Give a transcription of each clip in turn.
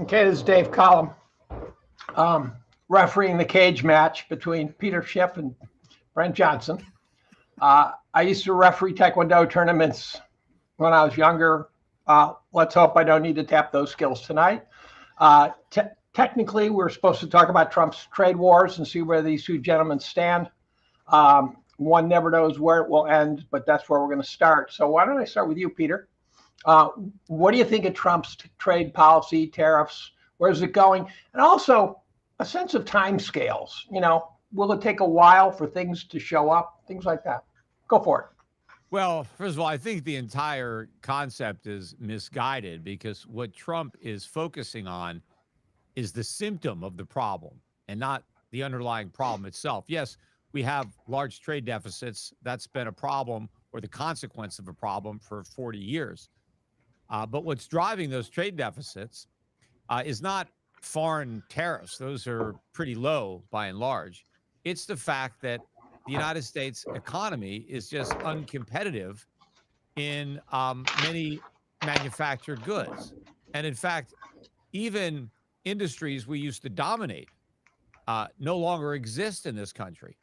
Okay, this is Dave Collum, refereeing the cage match between Peter Schiff and Brent Johnson. I used to referee Taekwondo tournaments when I was younger. Let's hope I don't need to tap those skills tonight. Technically, we're supposed to talk about Trump's trade wars and see where these two gentlemen stand. One never knows where it will end, but that's where we're going to start. So why don't I start with you, Peter? What do you think of Trump's trade policy, tariffs? Where's it going? And also a sense of time scales. You know, will it take a while for things to show up? Things like that. Go for it. Well, first of all, I think the entire concept is misguided because what Trump is focusing on is the symptom of the problem and not the underlying problem itself. Yes, we have large trade deficits. That's been a problem or the consequence of a problem for 40 years. But what's driving those trade deficits is not foreign tariffs. Those are pretty low by and large. It's the fact that the United States economy is just uncompetitive in many manufactured goods. And in fact, even industries we used to dominate no longer exist in this country.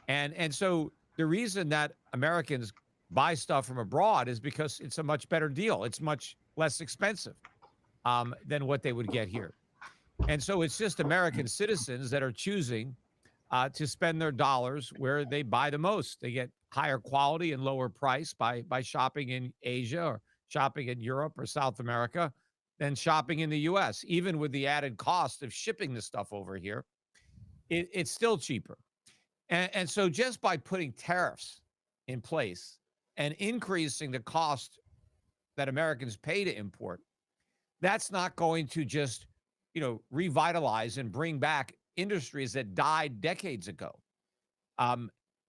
And so the reason that Americans buy stuff from abroad is because it's a much better deal. It's much less expensive than what they would get here. And so it's just American citizens that are choosing to spend their dollars where they buy the most. They get higher quality and lower price by shopping in Asia or shopping in Europe or South America than shopping in the U.S. Even with the added cost of shipping the stuff over here, it's still cheaper. And so just by putting tariffs in place and increasing the cost that Americans pay to import, that's not going to just, revitalize and bring back industries that died decades ago.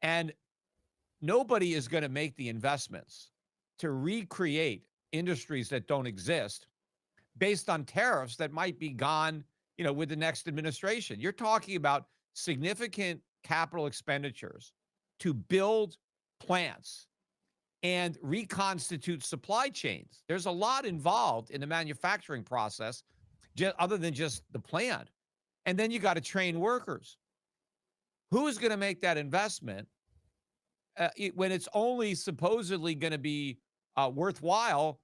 And nobody is going to make the investments to recreate industries that don't exist based on tariffs that might be gone, with the next administration. You're talking about significant capital expenditures to build plants and reconstitute supply chains. There's a lot involved in the manufacturing process, other than just the plant. And then you got to train workers. Who is going to make that investment when it's only supposedly going to be worthwhile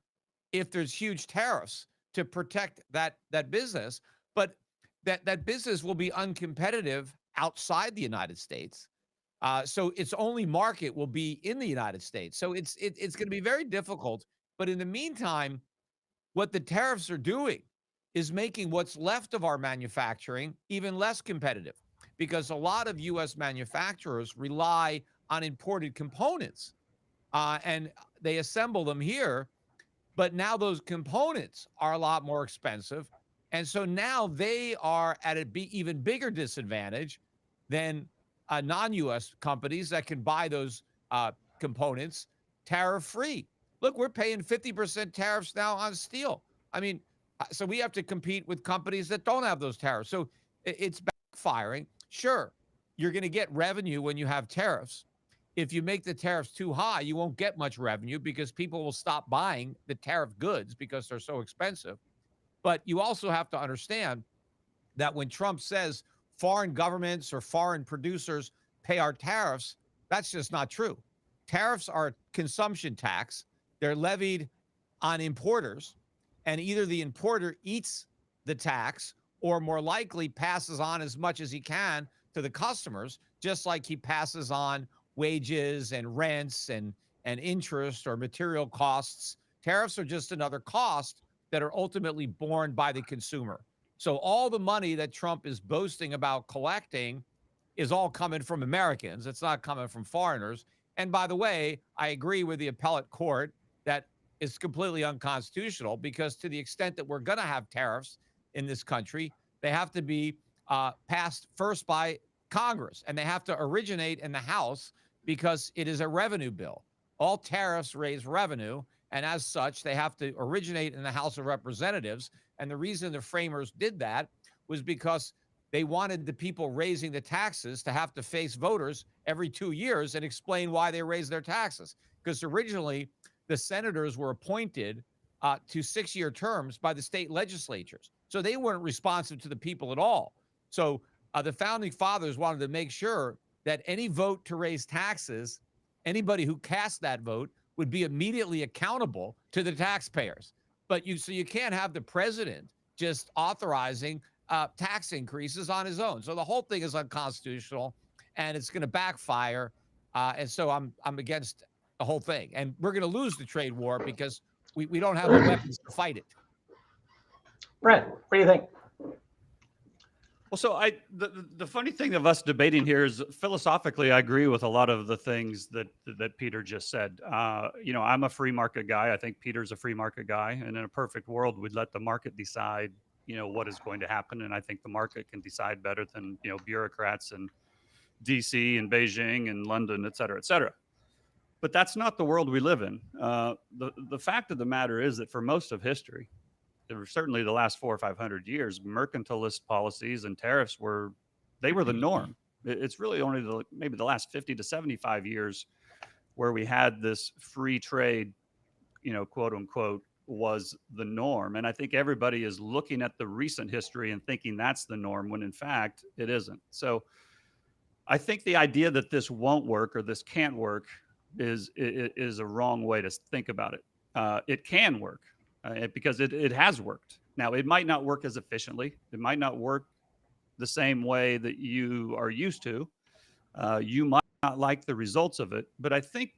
if there's huge tariffs to protect that business? But that business will be uncompetitive outside the United States. So its only market will be in the United States. So it's going to be very difficult. But in the meantime, what the tariffs are doing is making what's left of our manufacturing even less competitive, because a lot of U.S. manufacturers rely on imported components and they assemble them here. But now those components are a lot more expensive. And so now they are at an even bigger disadvantage than non-U.S. companies that can buy those components tariff-free. Look, we're paying 50% tariffs now on steel. I mean, so we have to compete with companies that don't have those tariffs. So it's backfiring. Sure, you're going to get revenue when you have tariffs, if you make the tariffs too high, you won't get much revenue because people will stop buying the tariff goods because they're so expensive. But you also have to understand that when Trump says foreign governments or foreign producers pay our tariffs, that's just not true. Tariffs are a consumption tax. They're levied on importers, and either the importer eats the tax or more likely passes on as much as he can to the customers, just like he passes on wages and rents and interest or material costs. Tariffs are just another cost that are ultimately borne by the consumer. So all the money that Trump is boasting about collecting is all coming from Americans. It's not coming from foreigners. And by the way, I agree with the appellate court that it's completely unconstitutional, because to the extent that we're going to have tariffs in this country, they have to be passed first by Congress, and they have to originate in the House because it is a revenue bill. All tariffs raise revenue, and as such, they have to originate in the House of Representatives. And the reason the framers did that was because they wanted the people raising the taxes to have to face voters every 2 years and explain why they raised their taxes. Because originally, the senators were appointed to 6-year terms by the state legislatures. So they weren't responsive to the people at all. So the founding fathers wanted to make sure that any vote to raise taxes, anybody who cast that vote would be immediately accountable to the taxpayers. But you can't have the president just authorizing tax increases on his own. So the whole thing is unconstitutional, and it's going to backfire. And so I'm against the whole thing. And we're going to lose the trade war because we don't have the weapons to fight it. Brent, what do you think? Well, so the funny thing of us debating here is philosophically, I agree with a lot of the things that Peter just said. I'm a free market guy. I think Peter's a free market guy. And in a perfect world, we'd let the market decide, what is going to happen. And I think the market can decide better than, bureaucrats in DC and Beijing and London, et cetera, et cetera. But that's not the world we live in. The fact of the matter is that for most of history, certainly the last 400 or 500 years, mercantilist policies and tariffs were the norm. It's really only maybe the last 50 to 75 years where we had this free trade, quote unquote, was the norm. And I think everybody is looking at the recent history and thinking that's the norm, when in fact it isn't. So I think the idea that this won't work or this can't work is a wrong way to think about it. It can work. Because it has worked. Now, it might not work as efficiently. It might not work the same way that you are used to. You might not like the results of it. But I think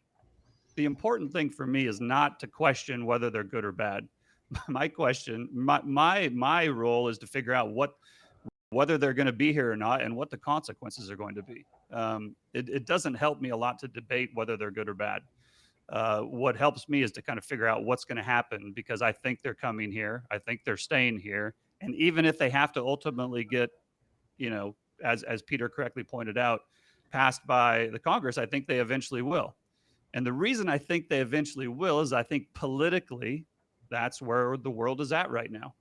the important thing for me is not to question whether they're good or bad. My role is to figure out whether they're going to be here or not and what the consequences are going to be. It doesn't help me a lot to debate whether they're good or bad. What helps me is to kind of figure out what's going to happen, because I think they're coming here. I think they're staying here. And even if they have to ultimately get, as Peter correctly pointed out, passed by the Congress, I think they eventually will. And the reason I think they eventually will is I think politically, that's where the world is at right now.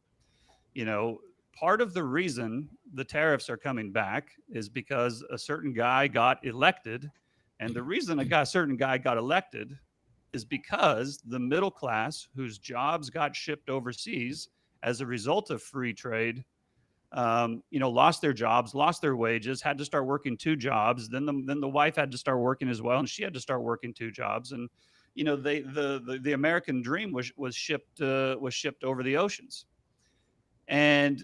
Part of the reason the tariffs are coming back is because a certain guy got elected. And the reason a certain guy got elected is because the middle class, whose jobs got shipped overseas as a result of free trade, lost their jobs, lost their wages, had to start working 2 jobs. Then the wife had to start working as well, and she had to start working 2 jobs. And the American dream was shipped over the oceans. And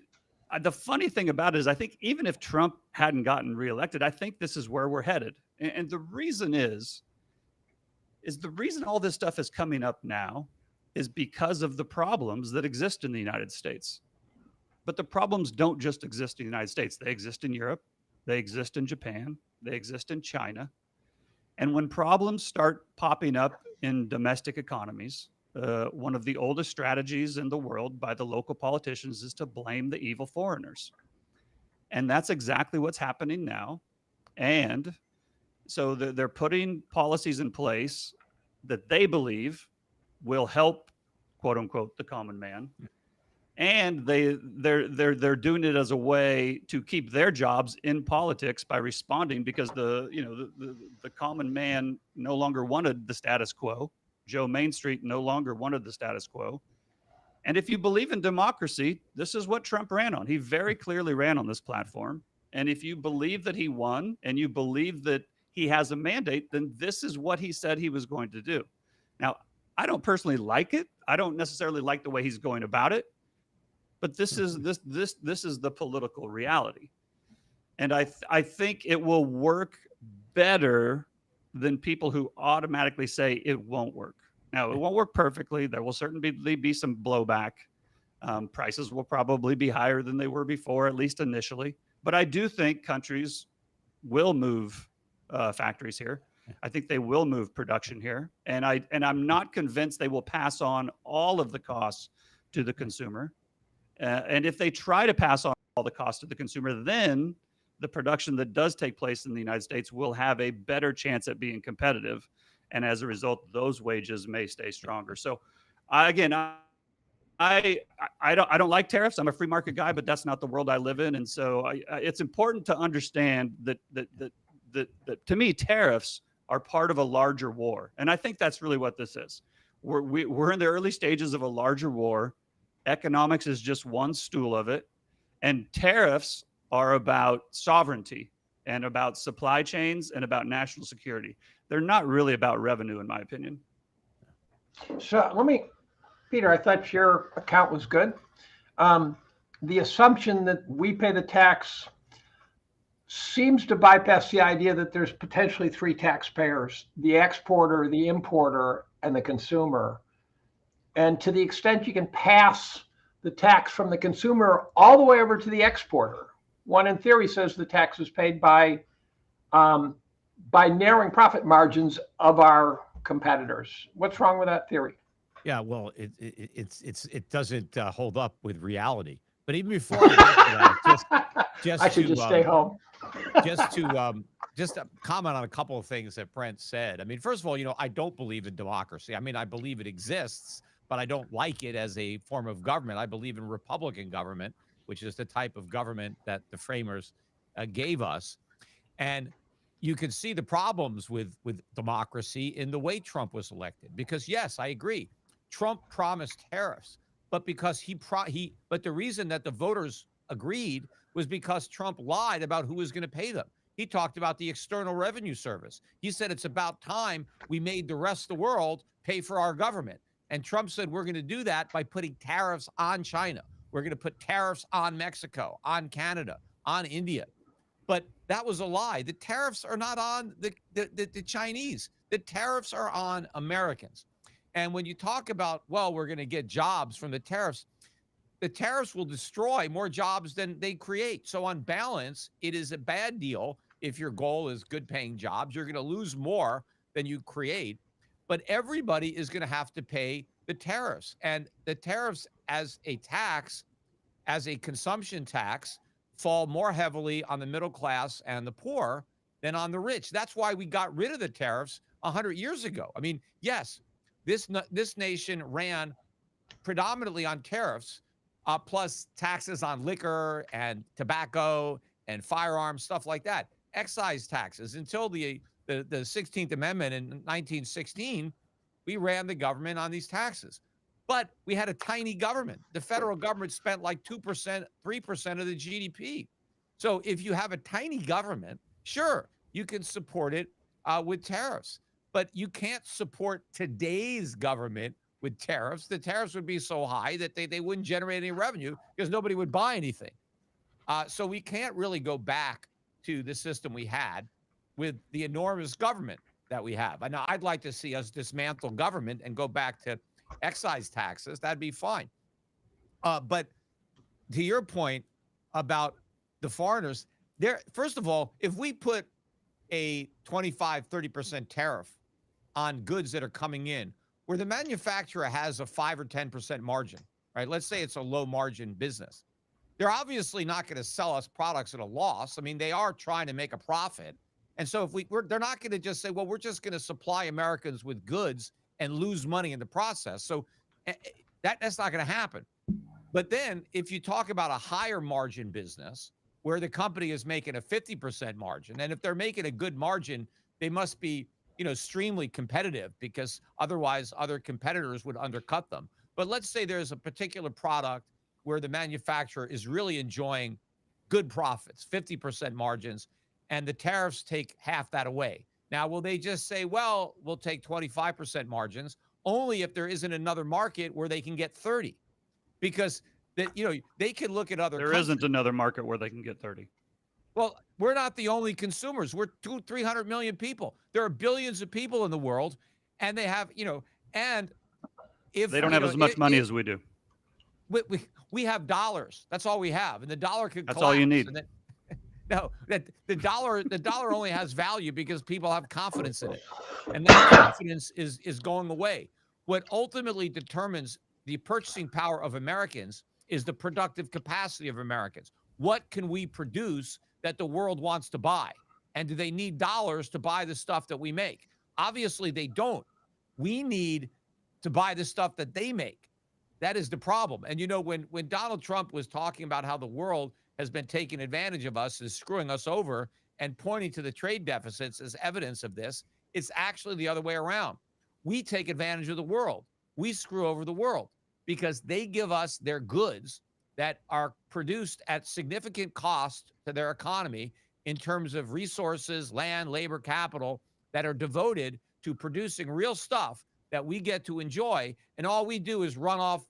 the funny thing about it is, I think even if Trump hadn't gotten reelected, I think this is where we're headed. And the reason is the reason all this stuff is coming up now is because of the problems that exist in the United States. But the problems don't just exist in the United States. They exist in Europe. They exist in Japan. They exist in China. And when problems start popping up in domestic economies, one of the oldest strategies in the world by the local politicians is to blame the evil foreigners. And that's exactly what's happening now. And so they're putting policies in place that they believe will help, quote unquote, the common man. and they're doing it as a way to keep their jobs in politics by responding, because the common man no longer wanted the status quo. Joe Main Street no longer wanted the status quo. And if you believe in democracy, this is what Trump ran on. He very clearly ran on this platform. And if you believe that he won and you believe that he has a mandate, then this is what he said he was going to do. Now, I don't personally like it. I don't necessarily like the way he's going about it, but this is the political reality. And I think it will work better than people who automatically say it won't work. Now, it won't work perfectly. There will certainly be some blowback. Prices will probably be higher than they were before, at least initially. But I do think countries will move factories here. I think they will move production here. And I'm not convinced they will pass on all of the costs to the consumer. And if they try to pass on all the costs to the consumer, then the production that does take place in the United States will have a better chance at being competitive. And as a result, those wages may stay stronger. So I don't like tariffs. I'm a free market guy, but that's not the world I live in. And so it's important to understand that to me, tariffs are part of a larger war. And I think that's really what this is. We're in the early stages of a larger war. Economics is just one stool of it. And tariffs are about sovereignty and about supply chains and about national security. They're not really about revenue, in my opinion. So Peter, I thought your account was good. The assumption that we pay the tax seems to bypass the idea that there's potentially three taxpayers: the exporter, the importer, and the consumer. And to the extent you can pass the tax from the consumer all the way over to the exporter, one in theory says the tax is paid by narrowing profit margins of our competitors. What's wrong with that theory? Yeah, well, it doesn't hold up with reality. But even before I get to that, I should just stay home. just to comment on a couple of things that Brent said. I mean, first of all, I don't believe in democracy. I mean, I believe it exists, but I don't like it as a form of government. I believe in Republican government, which is the type of government that the framers gave us. And you can see the problems with democracy in the way Trump was elected. Because yes, I agree, Trump promised tariffs, but because but the reason that the voters agreed was because Trump lied about who was going to pay them. He talked about the External Revenue Service. He said it's about time we made the rest of the world pay for our government. And Trump said we're going to do that by putting tariffs on China. We're going to put tariffs on Mexico, on Canada, on India. But that was a lie. The tariffs are not on the Chinese. The tariffs are on Americans. And when you talk about, well, we're going to get jobs from the tariffs will destroy more jobs than they create. So on balance, it is a bad deal. If your goal is good paying jobs, you're going to lose more than you create. But everybody is going to have to pay the tariffs. And the tariffs as a tax, as a consumption tax, fall more heavily on the middle class and the poor than on the rich. That's why we got rid of the tariffs 100 years ago. I mean, yes, this nation ran predominantly on tariffs, plus taxes on liquor and tobacco and firearms, stuff like that. Excise taxes. Until the 16th Amendment in 1916, we ran the government on these taxes. But we had a tiny government. The federal government spent like 2%, 3% of the GDP. So if you have a tiny government, sure, you can support it with tariffs. But you can't support today's government with tariffs. The tariffs would be so high that they wouldn't generate any revenue because nobody would buy anything. So we can't really go back to the system we had with the enormous government that we have. And I'd like to see us dismantle government and go back to excise taxes. That'd be fine. But to your point about the foreigners, first of all, if we put a 25, 30% tariff on goods that are coming in, where the manufacturer has a 5 or 10% margin, right? Let's say it's a low margin business. They're obviously not going to sell us products at a loss. I mean, they are trying to make a profit. And so they're not going to just say, well, we're just going to supply Americans with goods and lose money in the process. So that's not going to happen. But then if you talk about a higher margin business where the company is making a 50% margin, and if they're making a good margin, they must be, extremely competitive, because otherwise other competitors would undercut them. But let's say there's a particular product where the manufacturer is really enjoying good profits, 50% margins, and the tariffs take half that away. Now, will they just say, well, we'll take 25% margins, only if there isn't another market where they can get 30? Because they can look at other There countries. isn't another market where they can get 30. Well, we're not the only consumers. We're 300 million people. There are billions of people in the world, and they have, and if they don't have as much money as we do. We have dollars. That's all we have, and the dollar could. That's all you need. No, that the dollar only has value because people have confidence in it, and that confidence is going away. What ultimately determines the purchasing power of Americans is the productive capacity of Americans. What can we produce that the world wants to buy? And do they need dollars to buy the stuff that we make? Obviously, they don't. We need to buy the stuff that they make. That is the problem. And when Donald Trump was talking about how the world has been taking advantage of us, is screwing us over, and pointing to the trade deficits as evidence of this, it's actually the other way around. We take advantage of the world. We screw over the world because they give us their goods that are produced at significant cost to their economy in terms of resources, land, labor, capital, that are devoted to producing real stuff that we get to enjoy. And all we do is run off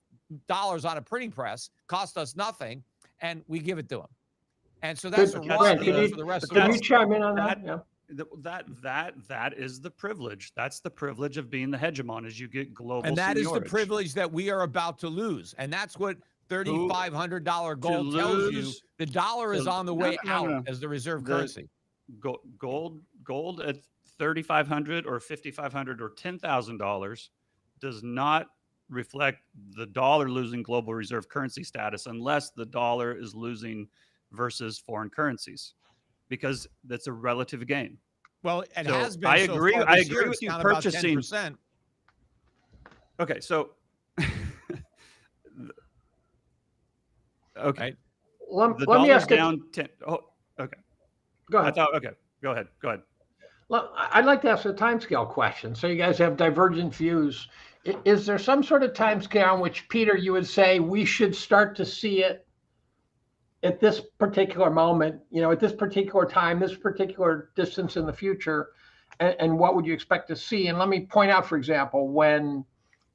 dollars on a printing press, cost us nothing, and we give it to them. And so that's a raw deal for the rest of us. Can you chime in on that? Yeah. That is the privilege. That's the privilege of being the hegemon, is you get global. And that seniorage. is the privilege that we are about to lose. And that's what $3,500 gold tells you. The dollar is on the way out as the reserve currency. Gold at $3,500 or $5,500 or $10,000 does not reflect the dollar losing global reserve currency status unless the dollar is losing versus foreign currencies, because that's a relative gain. Well, it has been. I agree. So I agree with you purchasing. 10%. Okay, so okay. Let The me ask down 10. Oh, okay. Go ahead. Okay. Go ahead. Well, I'd like to ask a timescale question. So you guys have divergent views. Is there some sort of timescale in which, Peter, you would say we should start to see it at this particular moment, at this particular time, this particular distance in the future, and what would you expect to see? And let me point out, for example, when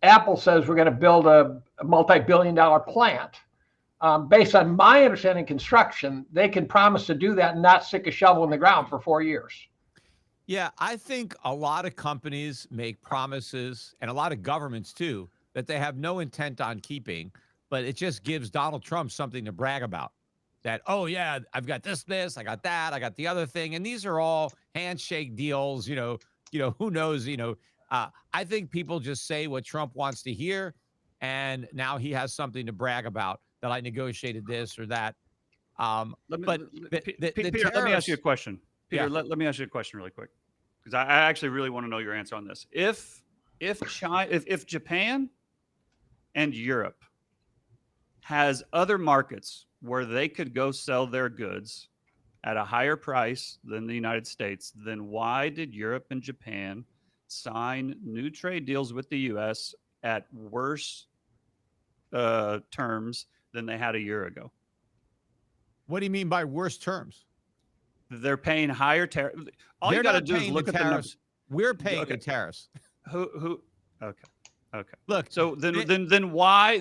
Apple says we're going to build a multi-billion-dollar plant, based on my understanding of construction, they can promise to do that and not stick a shovel in the ground for 4 years. Yeah, I think a lot of companies make promises, and a lot of governments too, that they have no intent on keeping, but it just gives Donald Trump something to brag about. That, oh yeah, I've got this, I got that, I got the other thing. And these are all handshake deals, who knows, I think people just say what Trump wants to hear. And now he has something to brag about, that I negotiated this or that. Peter, let me ask you a question. Peter, let me ask you a question really quick, because I actually really want to know your answer on this. If Japan and Europe has other markets where they could go sell their goods at a higher price than the United States, then why did Europe and Japan sign new trade deals with the U.S. at worse terms than they had a year ago? What do you mean by worse terms? They're paying higher tariffs. All you got to do is look at the numbers. We're paying the tariffs. Who? Okay. Look. So then why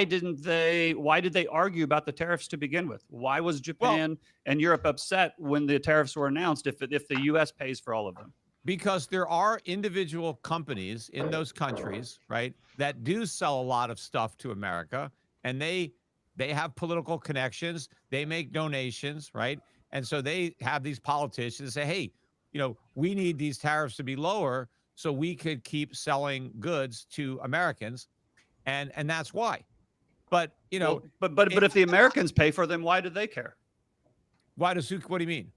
did they argue about the tariffs to begin with? Why was Japan and Europe upset when the tariffs were announced if the U.S. pays for all of them? Because there are individual companies in those countries, right, that do sell a lot of stuff to America, and they have political connections. They make donations, right? And so they have these politicians say, hey, we need these tariffs to be lower so we could keep selling goods to Americans. And that's why. But, but if the Americans pay for them, why do they care? What do you mean?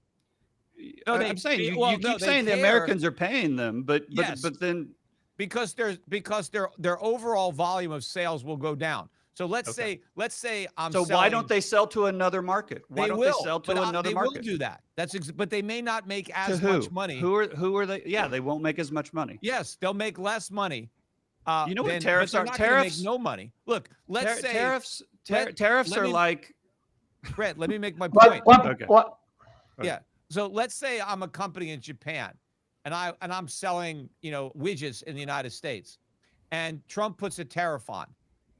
No, I'm saying you keep saying the Americans are paying them, but then because their overall volume of sales will go down. So let's Okay. say I'm So selling, why don't they sell to another market? Why don't they sell to another they market? will do that. But they may not make To as who? much money. Who are they? Yeah, they won't make as much money. Yes, they'll make less money. You know what But tariffs they're are? not going to make Tariffs. no money. Look, let's say Tariffs. let Are me- like. Brent, let me make my What, point. Okay. what, Yeah. So let's say I'm a company in Japan and I'm selling, widgets in the United States, and Trump puts a tariff on.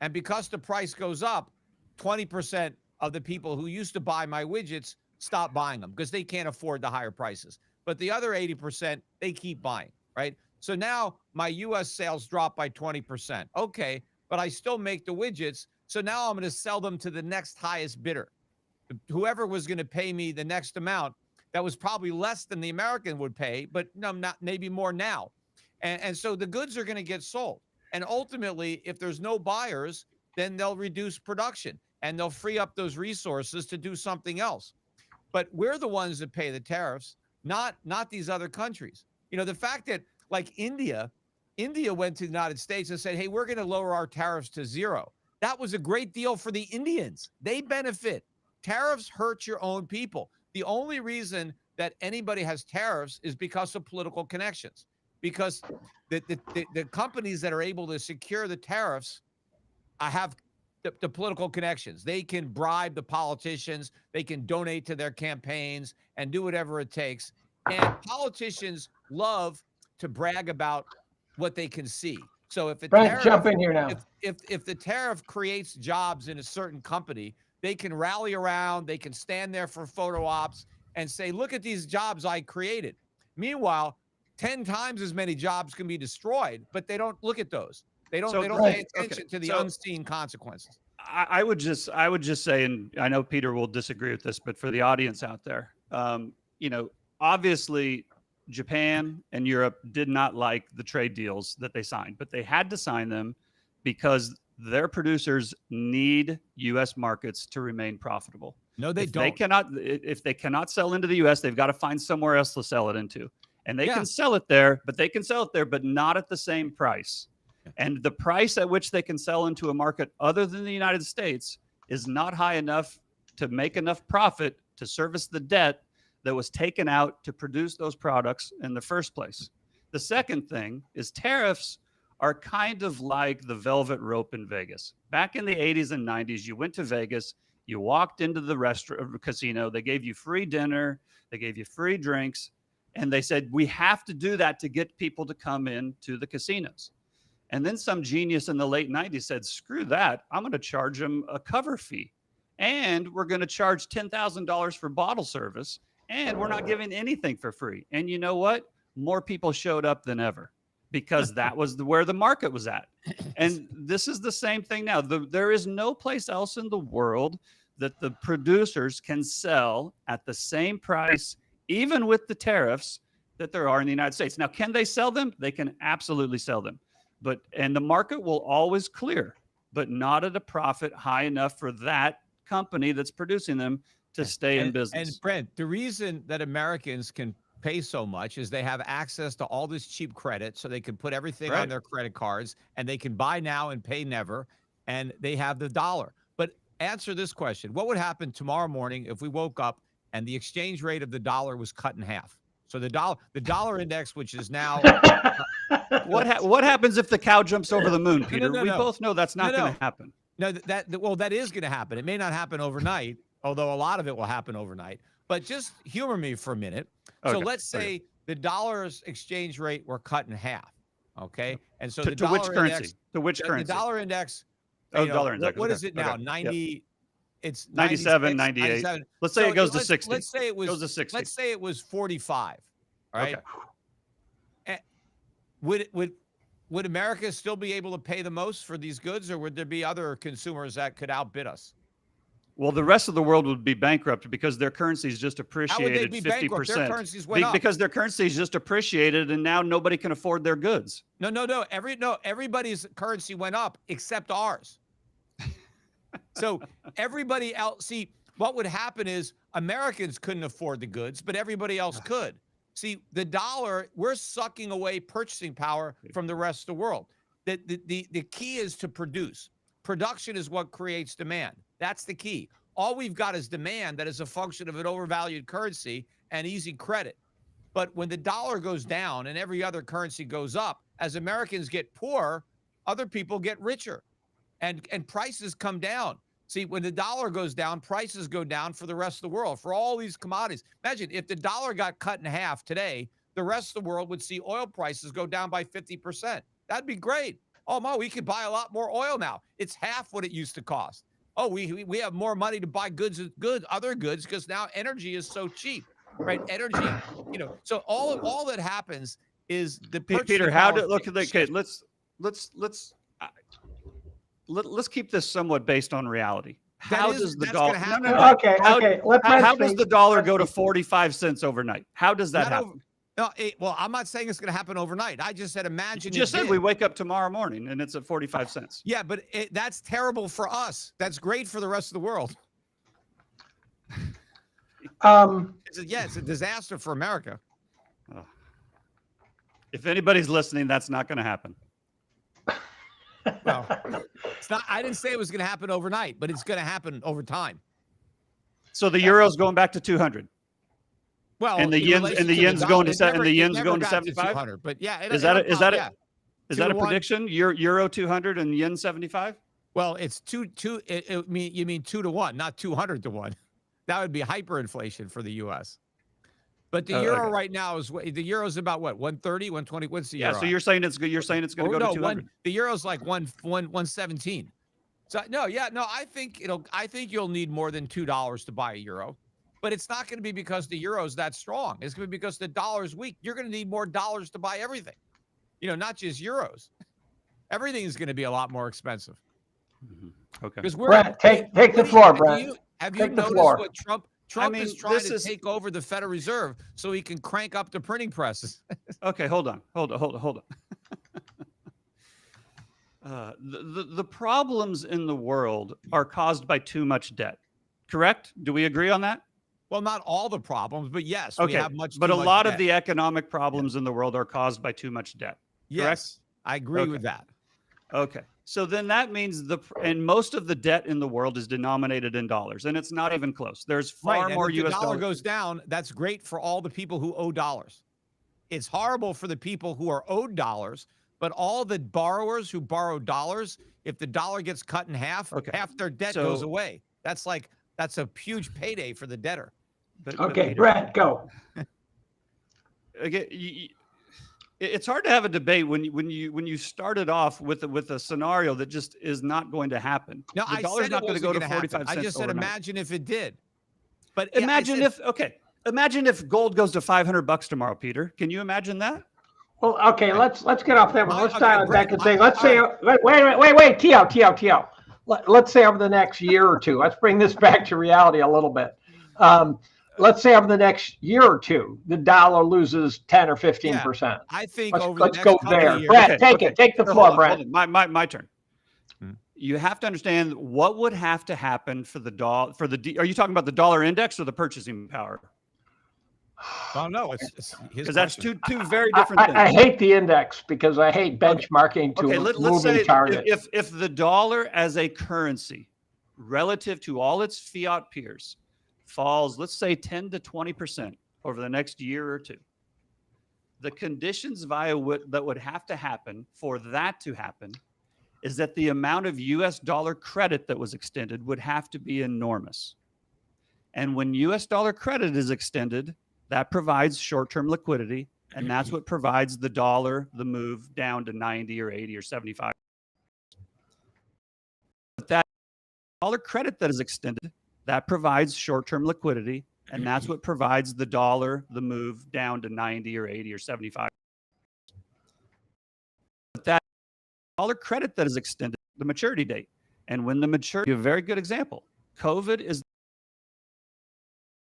And because the price goes up, 20% of the people who used to buy my widgets stop buying them because they can't afford the higher prices. But the other 80%, they keep buying, right? So now my US sales drop by 20%. Okay, but I still make the widgets. So now I'm going to sell them to the next highest bidder. Whoever was going to pay me the next amount, that was probably less than the American would pay, but no, not maybe more now. And so the goods are going to get sold. And ultimately, if there's no buyers, then they'll reduce production and they'll free up those resources to do something else. But we're the ones that pay the tariffs, not these other countries. The fact that like India went to the United States and said, hey, we're going to lower our tariffs to 0. That was a great deal for the Indians. They benefit. Tariffs hurt your own people. The only reason that anybody has tariffs is because of political connections, because the companies that are able to secure the tariffs have the political connections. They can bribe the politicians. They can donate to their campaigns and do whatever it takes. And politicians love to brag about what they can see. So if Brent, jump in here now. if the tariff creates jobs in a certain company, they can rally around, they can stand there for photo ops and say, look at these jobs I created. Meanwhile, 10 times as many jobs can be destroyed, but they don't look at those. They don't pay attention to the unseen consequences. I would just say, and I know Peter will disagree with this, but for the audience out there, obviously Japan and Europe did not like the trade deals that they signed, but they had to sign them because their producers need U.S. markets to remain profitable. No, they don't. If they cannot sell into the U.S., they've got to find somewhere else to sell it into. And they can sell it there, but not at the same price. And the price at which they can sell into a market other than the United States is not high enough to make enough profit to service the debt that was taken out to produce those products in the first place. The second thing is tariffs are kind of like the velvet rope in Vegas. Back in the 80s and 90s, you went to Vegas, you walked into the restaurant casino, they gave you free dinner, they gave you free drinks, and they said, we have to do that to get people to come in to the casinos. And then some genius in the late 90s said, screw that, I'm going to charge them a cover fee. And we're going to charge $10,000 for bottle service, and we're not giving anything for free. And you know what? More people showed up than ever because that was where the market was at. And this is the same thing now. There is no place else in the world that the producers can sell at the same price, even with the tariffs, that there are in the United States. Now, can they sell them? They can absolutely sell them. And the market will always clear, but not at a profit high enough for that company that's producing them to stay in business. And Brent, the reason that Americans can pay so much is they have access to all this cheap credit, so they can put everything on their credit cards, and they can buy now and pay never, and they have the dollar. But answer this question: what would happen tomorrow morning if we woke up and the exchange rate of the dollar was cut in half? So the dollar index, which is now what happens if the cow jumps over the moon, Peter? We both know that's not going to happen. No, that is going to happen. It may not happen overnight, although a lot of it will happen overnight. But just humor me for a minute. So let's say the dollar's exchange rate were cut in half. Okay, and so the dollar which currency? index, to which currency? The dollar index. Dollar index. What is it now? 90. It's 97, 98. 97. Let's say it goes to 60. Let's say it was goes to 60. Let's say it was 45. All right. Okay. Would America still be able to pay the most for these goods, or would there be other consumers that could outbid us? Well, the rest of the world would be bankrupt because their currencies just appreciated 50%. How would they be bankrupt? Their currencies went up. Because their currencies just appreciated, and now nobody can afford their goods. No. Everybody's currency went up except ours. So everybody else, see, what would happen is Americans couldn't afford the goods, but everybody else could. See, the dollar, we're sucking away purchasing power from the rest of the world. The key is to produce. Production is what creates demand. That's the key. All we've got is demand that is a function of an overvalued currency and easy credit. But when the dollar goes down and every other currency goes up, as Americans get poor, other people get richer and prices come down. See, when the dollar goes down, prices go down for the rest of the world, for all these commodities. Imagine if the dollar got cut in half today, the rest of the world would see oil prices go down by 50%. That'd be great. Oh, Mo, we could buy a lot more oil now. It's half what it used to cost. Oh, we have more money to buy other goods because now energy is so cheap, right? Energy, so all that happens is the Peter, how do look at okay, let's keep this somewhat based on reality. How does the dollar Okay. How does the dollar go to 45 cents overnight? How does that happen? No, well, I'm not saying it's going to happen overnight. I just said, imagine. You just said we wake up tomorrow morning and it's at 45 cents. Yeah, but that's terrible for us. That's great for the rest of the world. It's a disaster for America. If anybody's listening, that's not going to happen. Well, it's not. I didn't say it was going to happen overnight, but it's going to happen over time. So the euro's going back to 200. Well, and the yen's going to 75. But yeah, is that a prediction? Euro 200 and yen 75. Well, it's you mean 2 to 1, not 200 to 1. That would be hyperinflation for the U.S. But the euro right now is the euro's about what, 130, 120. What's the euro? Yeah, so you're saying it's going to go to 200. The euro's like 117. So I think you'll need more than $2 to buy a euro. But it's not going to be because the euro's that strong. It's going to be because the dollar's weak. You're going to need more dollars to buy everything. Not just euros. Everything is going to be a lot more expensive. Mm-hmm. Okay. Because Brent, take the floor, Brent. Have you noticed what Trump is trying to take over the Federal Reserve so he can crank up the printing presses? Okay, hold on. The problems in the world are caused by too much debt. Correct? Do we agree on that? Well, not all the problems, but yes, okay. We have much. But a lot of the economic problems in the world are caused by too much debt. Yes, correct? I agree with that. Okay. So then that means and most of the debt in the world is denominated in dollars, and it's not even close. There's far more U.S. dollars. If the dollar goes down, that's great for all the people who owe dollars. It's horrible for the people who are owed dollars, but all the borrowers who borrow dollars, if the dollar gets cut in half, half their debt goes away. That's a huge payday for the debtor. But Brent, go. Again, it's hard to have a debate when you started off with a scenario that just is not going to happen. No, the dollar's not going to go to 45 cents. I just said overnight. imagine if it did. But imagine if gold goes to $500 tomorrow, Peter. Can you imagine that? Well, okay, let's get off that one. Let's dial it back and say, let's say, wait, T.O. Let's say over the next year or two, let's bring this back to reality a little bit. Let's say over the next year or two, the dollar loses 10 or 15%. Yeah, I think let's go there. Brent, take the floor, Brent. My turn. You have to understand what would have to happen for the dollar. Are you talking about the dollar index or the purchasing power? Oh no, it's because that's two very different things. I hate the index because I hate benchmarking to a moving target. If the dollar as a currency relative to all its fiat peers falls, let's say 10 to 20% over the next year or two, the conditions that would have to happen for that to happen is that the amount of US dollar credit that was extended would have to be enormous. And when US dollar credit is extended, that provides short-term liquidity, and that's what provides the move down to 90 or 80 or 75. But that dollar credit that is extended, that provides short-term liquidity, and that's what provides the move down to 90 or 80 or 75. But that dollar credit that is extended, the maturity date, and when the maturity, a very good example, COVID is.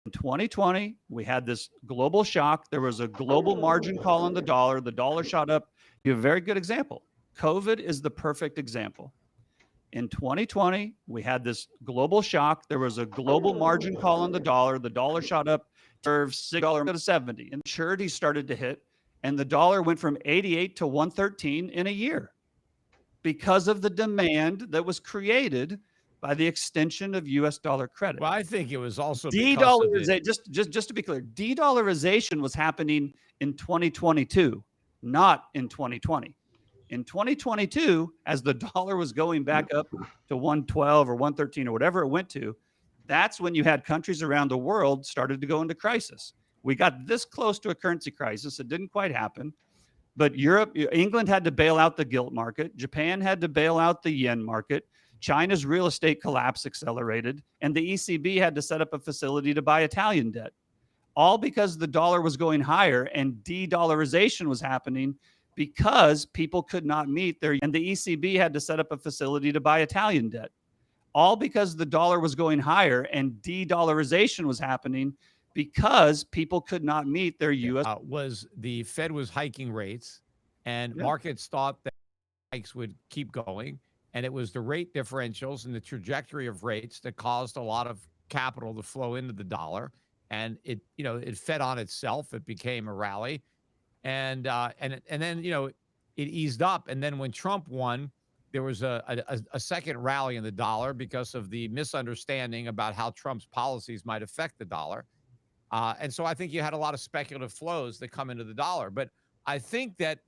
In 2020, we had this global shock. There was a global margin call on the dollar. The dollar shot up. You have a very good example. COVID is the perfect example. In 2020, we had this global shock. There was a global margin call on the dollar. The dollar shot up. $6 to 70, and maturities started to hit, and the dollar went from 88 to 113 in a year because of the demand that was created by the extension of U.S. dollar credit. Well, I think it was also de-dollarization. Just to be clear, de-dollarization was happening in 2022, not in 2020. In 2022, as the dollar was going back up to 112 or 113 or whatever it went to, that's when you had countries around the world started to go into crisis. We got this close to a currency crisis. It didn't quite happen. But England had to bail out the gilt market. Japan had to bail out the yen market. China's real estate collapse accelerated. And the ECB had to set up a facility to buy Italian debt. All because the dollar was going higher and de-dollarization was happening because people could not meet their, and the ECB had to set up a facility to buy Italian debt. All because the dollar was going higher and de-dollarization was happening because people could not meet their U.S. Was the Fed was hiking rates, and markets thought that hikes would keep going, and it was the rate differentials and the trajectory of rates that caused a lot of capital to flow into the dollar, and it fed on itself. It became a rally, and then it eased up, and then when Trump won, there was a second rally in the dollar because of the misunderstanding about how Trump's policies might affect the dollar. And so I think you had a lot of speculative flows that come into the dollar. But I think that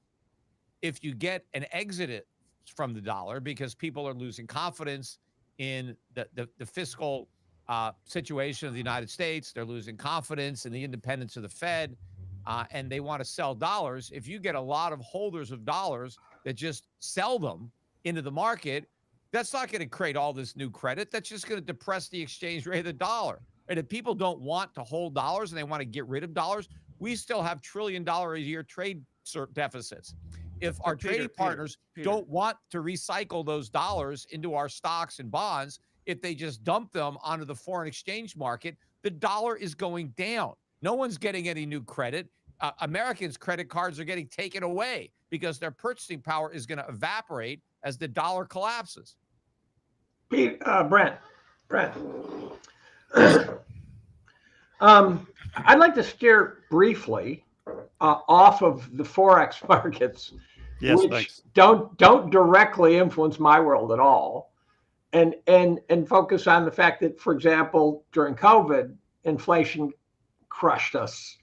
if you get an exit from the dollar because people are losing confidence in the fiscal situation of the United States, they're losing confidence in the independence of the Fed, and they want to sell dollars. If you get a lot of holders of dollars that just sell them into the market, that's not going to create all this new credit. That's just going to depress the exchange rate of the dollar. And if people don't want to hold dollars and they want to get rid of dollars, we still have $1 trillion a year trade deficits. If our trading partners don't want to recycle those dollars into our stocks and bonds, if they just dump them onto the foreign exchange market, the dollar is going down. No one's getting any new credit. Americans' credit cards are getting taken away because their purchasing power is going to evaporate as the dollar collapses. Brent. I'd like to steer briefly off of the Forex markets, which don't directly influence my world at all, and focus on the fact that, for example, during COVID, inflation crushed us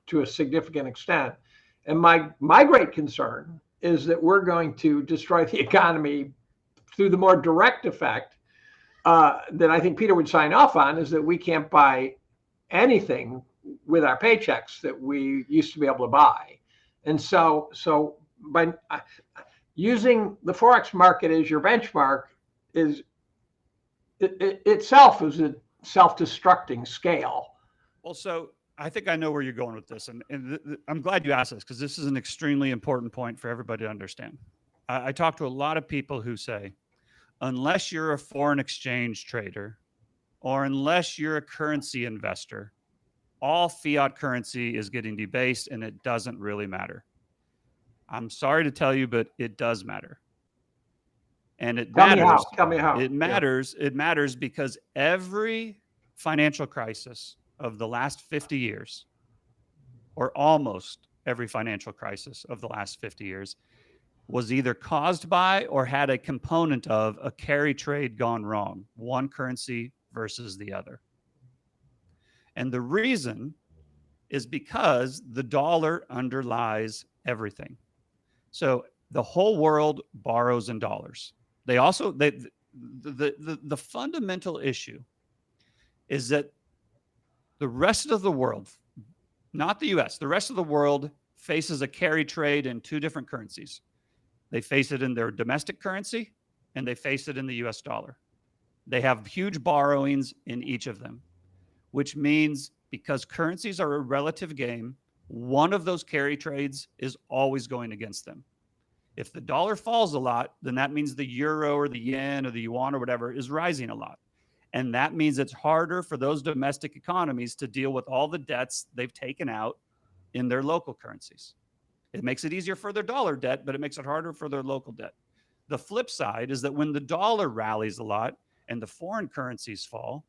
to a significant extent. And my great concern is that we're going to destroy the economy through the more direct effect that I think Peter would sign off on, is that we can't buy anything with our paychecks that we used to be able to buy. And so by using the Forex market as your benchmark is itself is a self-destructing scale. Well, so I think I know where you're going with this. And I'm glad you asked this, because this is an extremely important point for everybody to understand. I talk to a lot of people who say, unless you're a foreign exchange trader or unless you're a currency investor, all fiat currency is getting debased and it doesn't really matter. I'm sorry to tell you, but it does matter. And it matters. Tell me how. It matters. Yeah. It matters because every financial crisis of the last 50 years, or almost every financial crisis of the last 50 years, was either caused by or had a component of a carry trade gone wrong, one currency versus the other. And the reason is because the dollar underlies everything. So the whole world borrows in dollars. The fundamental issue is that the rest of the world, not the US, the rest of the world faces a carry trade in two different currencies. They face it in their domestic currency and they face it in the US dollar. They have huge borrowings in each of them, which means because currencies are a relative game, one of those carry trades is always going against them. If the dollar falls a lot, then that means the euro or the yen or the yuan or whatever is rising a lot. And that means it's harder for those domestic economies to deal with all the debts they've taken out in their local currencies. It makes it easier for their dollar debt, but it makes it harder for their local debt. The flip side is that when the dollar rallies a lot and the foreign currencies fall,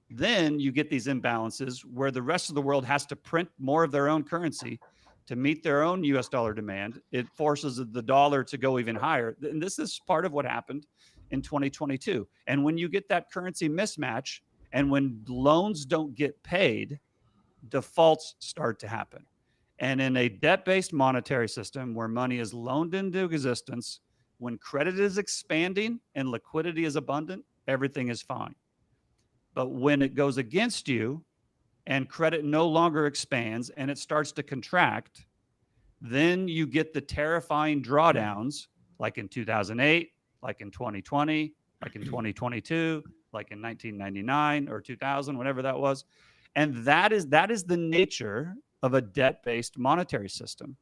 then you get these imbalances where the rest of the world has to print more of their own currency to meet their own US dollar demand. It forces the dollar to go even higher. And this is part of what happened in 2022. And when you get that currency mismatch and when loans don't get paid, defaults start to happen. And in a debt-based monetary system where money is loaned into existence, when credit is expanding and liquidity is abundant, everything is fine. But when it goes against you and credit no longer expands and it starts to contract, then you get the terrifying drawdowns like in 2008, like in 2020, like in 2022, like in 1999 or 2000, whatever that was. And that is the nature of a debt-based monetary system.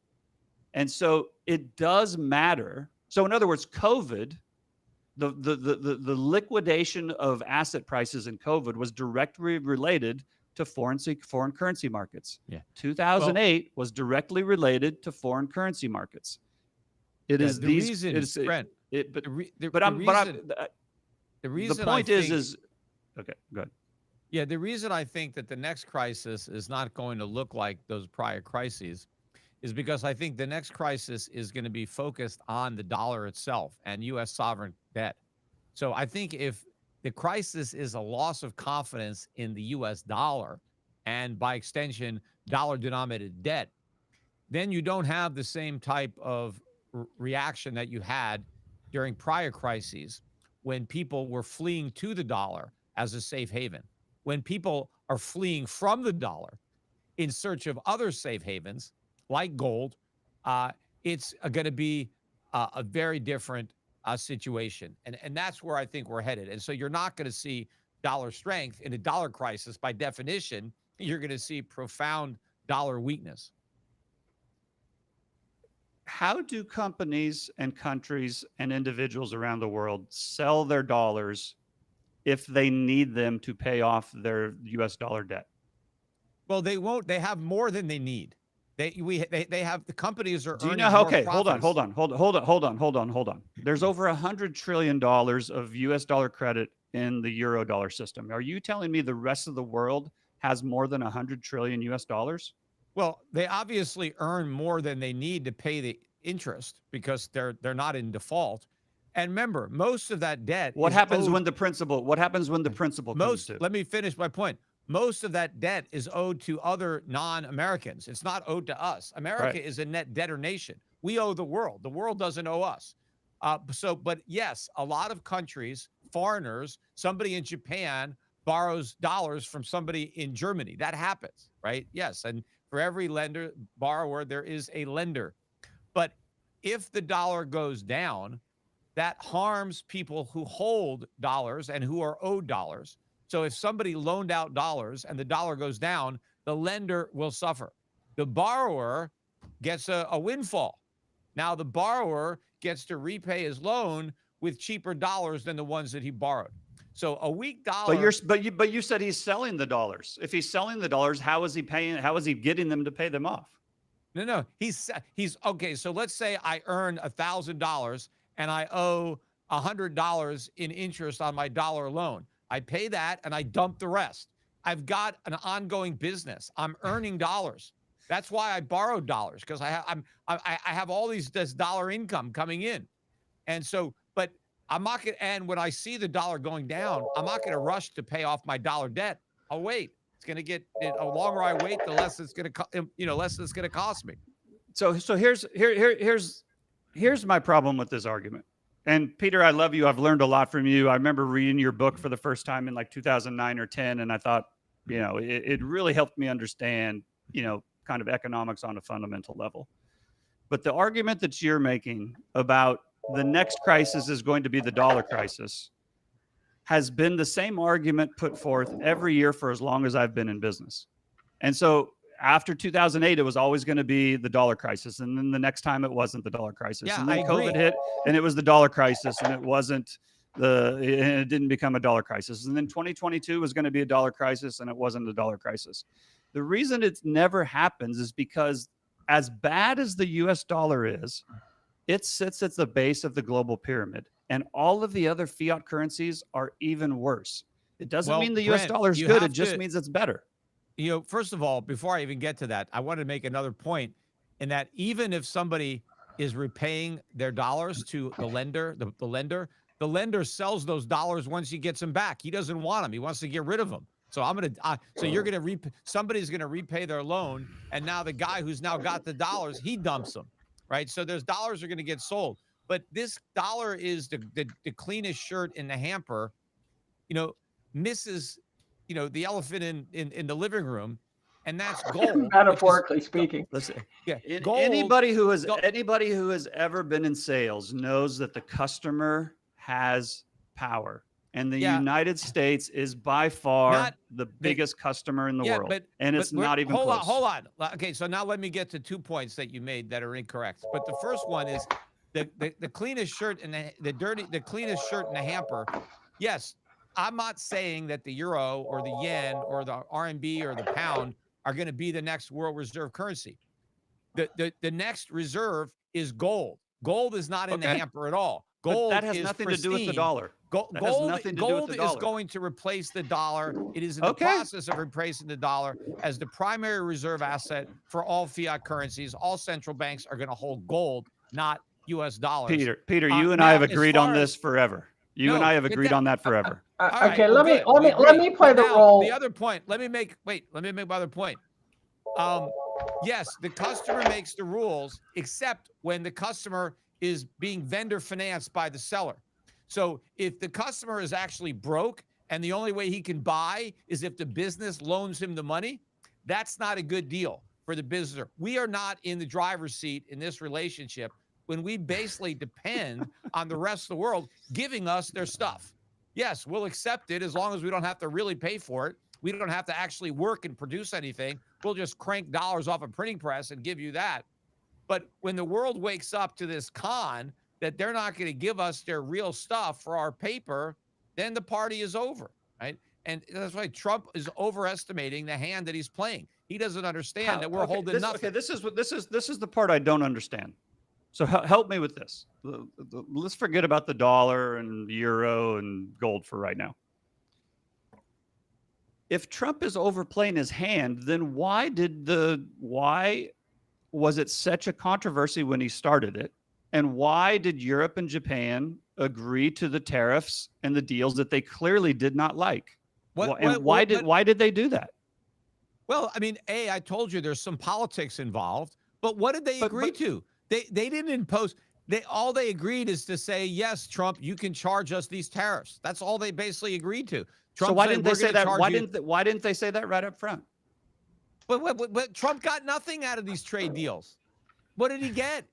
And so it does matter. So in other words, COVID, the liquidation of asset prices in COVID was directly related to foreign currency markets. Yeah. 2008 was directly related to foreign currency markets. It is the these reason, Brent. The point is okay, go ahead. Yeah, the reason I think that the next crisis is not going to look like those prior crises is because I think the next crisis is going to be focused on the dollar itself and U.S. sovereign debt. So I think if the crisis is a loss of confidence in the U.S. dollar and by extension, dollar-denominated debt, then you don't have the same type of reaction that you had during prior crises when people were fleeing to the dollar as a safe haven. When people are fleeing from the dollar in search of other safe havens like gold, it's going to be a very different situation. And that's where I think we're headed. And so you're not going to see dollar strength in a dollar crisis. By definition, you're going to see profound dollar weakness. How do companies and countries and individuals around the world sell their dollars if they need them to pay off their US dollar debt? Well, they won't. They have more than they need. They have, the companies are Do you earning know? more Okay, profits. hold on. There's over $100 trillion of US dollar credit in the euro dollar system. Are you telling me the rest of the world has more than 100 trillion US dollars? Well, they obviously earn more than they need to pay the interest because they're not in default. And remember, most of that debt. What happens when the principal? What happens when the principal comes due? Let me finish my point. Most of that debt is owed to other non-Americans. It's not owed to us. America is a net debtor nation. We owe the world. The world doesn't owe us. But yes, a lot of countries, foreigners, somebody in Japan borrows dollars from somebody in Germany. That happens, right? Yes. And for every borrower, there is a lender. But if the dollar goes down, that harms people who hold dollars and who are owed dollars. So if somebody loaned out dollars and the dollar goes down, the lender will suffer. The borrower gets a windfall. Now the borrower gets to repay his loan with cheaper dollars than the ones that he borrowed. So a weak dollar. But you said he's selling the dollars. If he's selling the dollars, how is he paying? How is he getting them to pay them off? No. He's okay. So let's say I earn $1,000 and I owe $100 in interest on my dollar loan. I pay that and I dump the rest. I've got an ongoing business. I'm earning dollars. That's why I borrowed dollars, because I have all this dollar income coming in. And so, but I'm not going to, and when I see the dollar going down, I'm not going to rush to pay off my dollar debt. I'll wait. It's going to get, the longer I wait, the less it's going to, less it's going to cost me. So here's my problem with this argument. And Peter, I love you. I've learned a lot from you. I remember reading your book for the first time in like 2009 or 10. And I thought, it really helped me understand, kind of economics on a fundamental level. But the argument that you're making about the next crisis is going to be the dollar crisis has been the same argument put forth every year for as long as I've been in business. And so after 2008, it was always going to be the dollar crisis. And then the next time it wasn't the dollar crisis. Yeah, and then I COVID agree. hit and it was the dollar crisis, and it didn't become a dollar crisis. And then 2022 was going to be a dollar crisis, and it wasn't a dollar crisis. The reason it never happens is because as bad as the US dollar is, it sits at the base of the global pyramid, and all of the other fiat currencies are even worse. It doesn't Well, mean the U.S. Brent, dollar is you good. It have just to- means it's better. First of all, before I even get to that, I want to make another point in that even if somebody is repaying their dollars to the lender, the lender sells those dollars once he gets them back. He doesn't want them. He wants to get rid of them. So somebody's going to repay their loan, and now the guy who's now got the dollars, he dumps them, right? So those dollars are going to get sold. But this dollar is the cleanest shirt in the hamper, misses, the elephant in the living room, and that's gold. Metaphorically speaking. Listen, Yeah, anybody who has ever been in sales knows that the customer has power, and the United States is by far the biggest customer in the world, and it's not even close. Hold on. Okay, so now let me get to 2 points that you made that are incorrect. But the first one is the cleanest shirt in the cleanest shirt in the hamper. Yes, I'm not saying that the euro or the yen or the RMB or the pound are going to be the next world reserve currency. The next reserve is gold. Gold is not in the hamper at all. Gold but that has nothing to do with the dollar. Gold is going to replace the dollar. It is in the process of replacing the dollar as the primary reserve asset for all fiat currencies. All central banks are going to hold gold, not U.S. dollars. Peter, you and I have agreed on this forever. You and I have agreed on that forever. Okay, let me play the role. The other point. Let me make my other point. Yes, the customer makes the rules, except when the customer is being vendor financed by the seller. So if the customer is actually broke and the only way he can buy is if the business loans him the money, that's not a good deal for the business. We are not in the driver's seat in this relationship when we basically depend on the rest of the world giving us their stuff. Yes, we'll accept it as long as we don't have to really pay for it. We don't have to actually work and produce anything. We'll just crank dollars off a printing press and give you that. But when the world wakes up to this con that they're not going to give us their real stuff for our paper, then the party is over, right? And that's why Trump is overestimating the hand that he's playing. He doesn't understand that we're holding nothing. Okay, this is the part I don't understand. So help me with this. Let's forget about the dollar and euro and gold for right now. If Trump is overplaying his hand, then why was it such a controversy when he started it? And why did Europe and Japan agree to the tariffs and the deals that they clearly did not like? Why did they do that? Well, I mean, I told you there's some politics involved, but what did they agree to? They didn't impose. All they agreed is to say, yes, Trump, you can charge us these tariffs. That's all they basically agreed to. Trump so why didn't they say that? Why didn't they say that right up front? But Trump got nothing out of these trade deals. What did he get?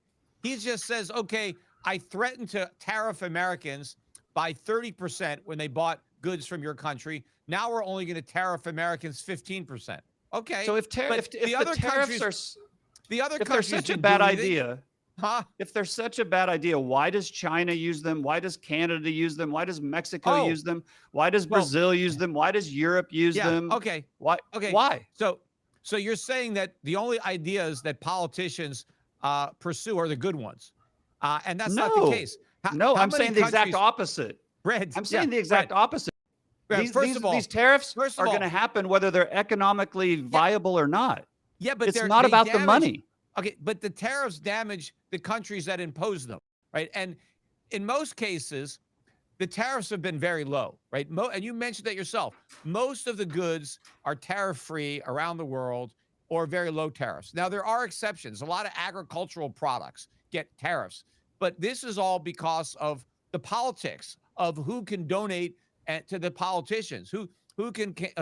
He just says, okay, I threatened to tariff Americans by 30% when they bought goods from your country. Now we're only going to tariff Americans 15%. Okay. So if they're such a bad idea, if they're such a bad idea, why does China use them? Why does Canada use them? Why does Mexico use them? Why does Brazil use them? Why does Europe use them? Okay. Why? Okay. Why? So you're saying that the only ideas that politicians pursue are the good ones, and that's not the case. I'm saying the exact opposite. I'm saying the exact opposite. These tariffs are going to happen whether they're economically viable or not. Yeah, but it's not about the money. Okay, but the tariffs damage the countries that impose them, right? And in most cases, the tariffs have been very low, right? And you mentioned that yourself. Most of the goods are tariff-free around the world or very low tariffs. Now, there are exceptions. A lot of agricultural products get tariffs, but this is all because of the politics of who can donate to the politicians, who can give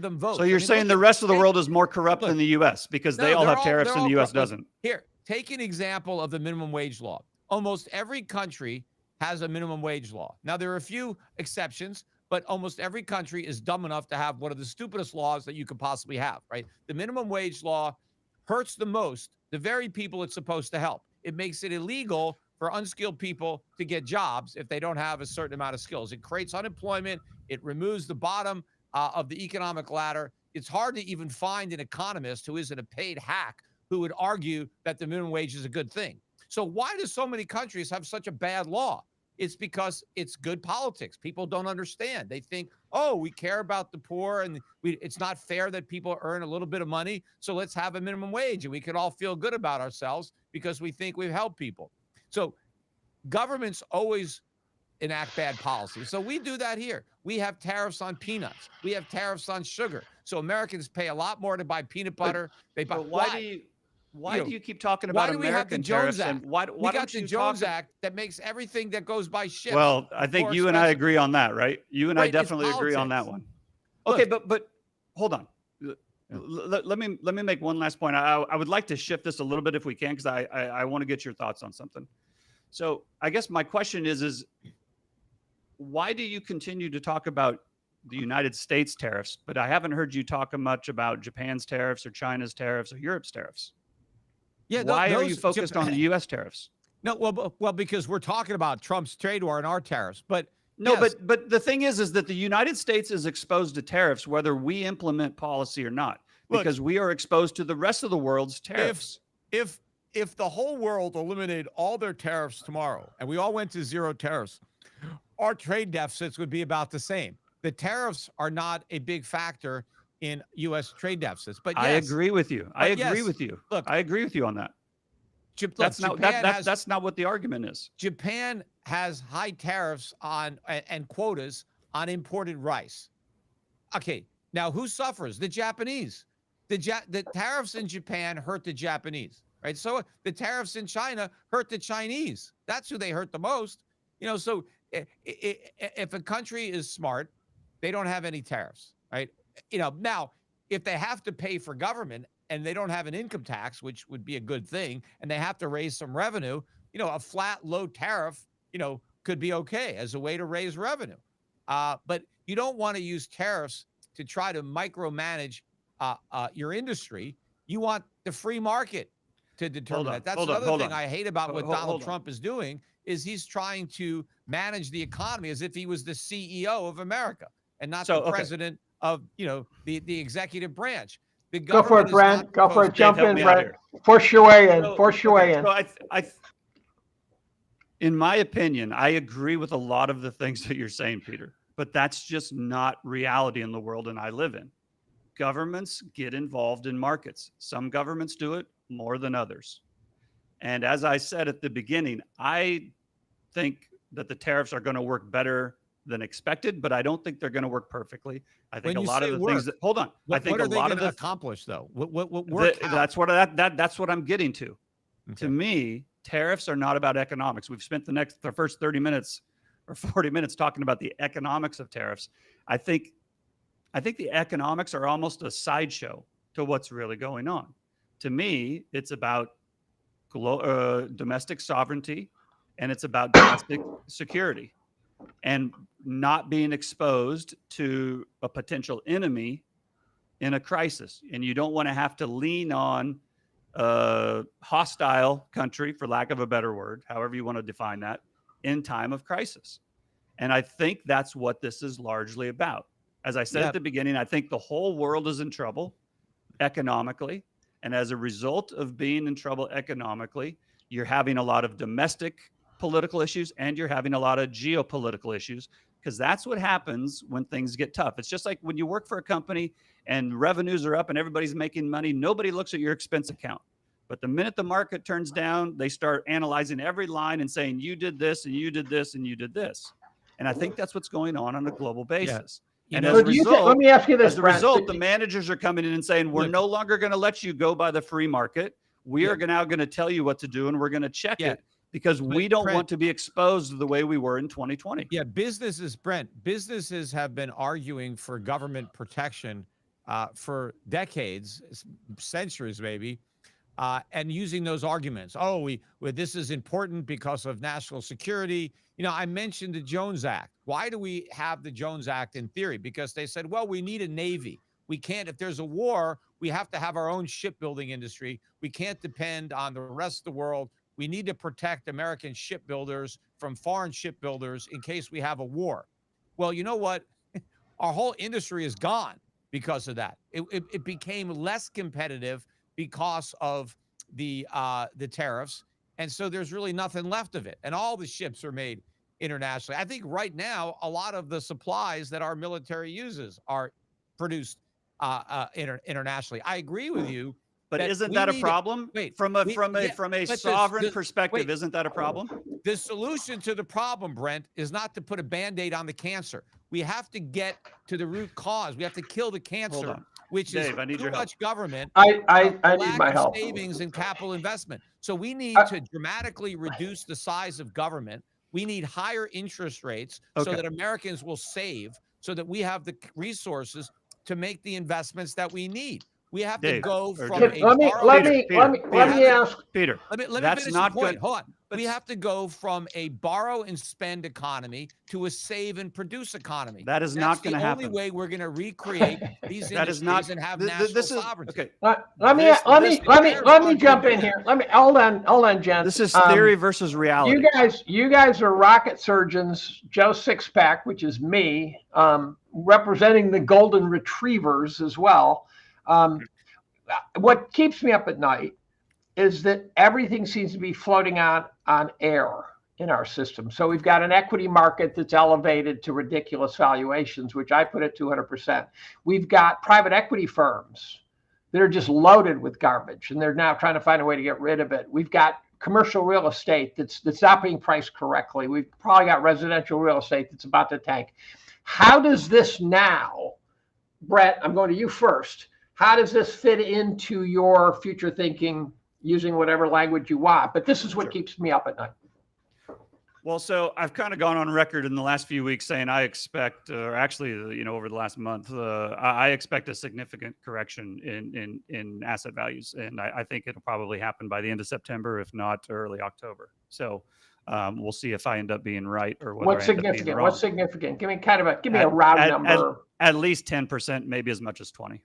them votes. So you're saying the rest of the world is more corrupt than the U.S. because they all have tariffs and the U.S. doesn't. Here, take an example of the minimum wage law. Almost every country has a minimum wage law. Now, there are a few exceptions, but almost every country is dumb enough to have one of the stupidest laws that you could possibly have, right? The minimum wage law hurts the most the very people it's supposed to help. It makes it illegal for unskilled people to get jobs if they don't have a certain amount of skills. It creates unemployment. It removes the bottom of the economic ladder. It's hard to even find an economist who isn't a paid hack who would argue that the minimum wage is a good thing. So why do so many countries have such a bad law? It's because it's good politics. People don't understand. They think, oh, we care about the poor, and it's not fair that people earn a little bit of money, so let's have a minimum wage, and we can all feel good about ourselves because we think we've helped people. So governments always enact bad policy. So we do that here. We have tariffs on peanuts. We have tariffs on sugar. So Americans pay a lot more to buy peanut butter. They buy. But why do you keep talking about American tariffs? And why don't you Jones Act that makes everything that goes by ship? Well, I think you and I agree on that, right? You and I definitely agree on that one. Okay, but hold on. Let me make one last point. I would like to shift this a little bit if we can, because I want to get your thoughts on something. So I guess my question is why do you continue to talk about the United States tariffs, but I haven't heard you talk much about Japan's tariffs or China's tariffs or Europe's tariffs? Yeah, why are you focused on the U.S. tariffs? No, well, because we're talking about Trump's trade war and our tariffs. But no, yes. but the thing is that the United States is exposed to tariffs whether we implement policy or not, because we are exposed to the rest of the world's tariffs. If the whole world eliminated all their tariffs tomorrow and we all went to zero tariffs, our trade deficits would be about the same. The tariffs are not a big factor in U.S. trade deficits. But yes, I agree with you. I agree with you. Look, I agree with you on that. That's not what the argument is. Japan has high tariffs on and quotas on imported rice. Okay, now who suffers? The Japanese. The tariffs in Japan hurt the Japanese, right? So the tariffs in China hurt the Chinese. That's who they hurt the most. So if a country is smart, they don't have any tariffs, right? Now, if they have to pay for government and they don't have an income tax, which would be a good thing, and they have to raise some revenue, a flat, low tariff, could be okay as a way to raise revenue. But you don't want to use tariffs to try to micromanage your industry. You want the free market to determine that. That's another thing I hate about what Donald Trump is doing, is he's trying to manage the economy as if he was the CEO of America and not the president of, the executive branch. Go for it, Brent. Go for it. Jump in, Brent. Force your way in. Force your way in. So in my opinion, I agree with a lot of the things that you're saying, Peter, but that's just not reality in the world and I live in. Governments get involved in markets. Some governments do it more than others. And as I said at the beginning, I think that the tariffs are going to work better than expected, but I don't think they're going to work perfectly. I think a lot of the things that I think a lot of the accomplish though. What work? That's what I'm getting to. Okay. To me, tariffs are not about economics. We've spent the first 30 minutes or 40 minutes talking about the economics of tariffs. I think the economics are almost a sideshow to what's really going on. To me, it's about domestic sovereignty, and it's about domestic security and not being exposed to a potential enemy in a crisis. And you don't want to have to lean on a hostile country, for lack of a better word, however you want to define that, in time of crisis. And I think that's what this is largely about. As I said at the beginning, I think the whole world is in trouble economically. And as a result of being in trouble economically, you're having a lot of domestic political issues and you're having a lot of geopolitical issues, because that's what happens when things get tough. It's just like when you work for a company and revenues are up and everybody's making money, nobody looks at your expense account. But the minute the market turns down, they start analyzing every line and saying, you did this and you did this and you did this. And I think that's what's going on a global basis. And as a result, let me ask you this, Brent. The managers are coming in and saying, we're no longer going to let you go by the free market. We are now going to tell you what to do, and we're going to check it, because we don't want to be exposed the way we were in 2020. Yeah, businesses have been arguing for government protection for decades, centuries maybe, and using those arguments. This is important because of national security. I mentioned the Jones Act. Why do we have the Jones Act in theory? Because they said, well, we need a Navy. We can't, if there's a war, we have to have our own shipbuilding industry. We can't depend on the rest of the world. We need to protect American shipbuilders from foreign shipbuilders in case we have a war. Well, you know what? Our whole industry is gone because of that. It became less competitive because of the tariffs. And so there's really nothing left of it. And all the ships are made internationally. I think right now, a lot of the supplies that our military uses are produced internationally. I agree with you. But isn't that a problem? Wait, from a sovereign perspective, wait, isn't that a problem? the solution to the problem, Brent, is not to put a Band-Aid on the cancer. We have to get to the root cause. We have to kill the cancer, which Dave, I need is your too help. much government. I need lack my of help. savings and capital investment. So we need to dramatically reduce the size of government. We need higher interest rates so that Americans will save, so that we have the resources to make the investments that we need. We have to go from let me ask Peter. Let me finish the point. Hold on. We have to go from a borrow and spend economy to a save and produce economy. That is not going to happen. The only way we're going to recreate these industries and have national sovereignty. Okay. Let me jump in here. Hold on, gents. This is theory versus reality. You guys are rocket surgeons. Joe Sixpack, which is me, representing the golden retrievers as well. What keeps me up at night is that everything seems to be floating on air in our system. So we've got an equity market that's elevated to ridiculous valuations, which I put at 200%. We've got private equity firms that are just loaded with garbage, and they're now trying to find a way to get rid of it. We've got commercial real estate that's not being priced correctly. We've probably got residential real estate that's about to tank. How does this now, Brett, I'm going to you first. How does this fit into your future thinking, using whatever language you want? But this is what keeps me up at night. Well, so I've kind of gone on record in the last few weeks saying I expect, or actually, over the last month, I expect a significant correction in asset values, and I think it'll probably happen by the end of September, if not early October. So we'll see if I end up being right or whether What's significant? What's significant? Give me a round number. At least 10%, maybe as much as 20.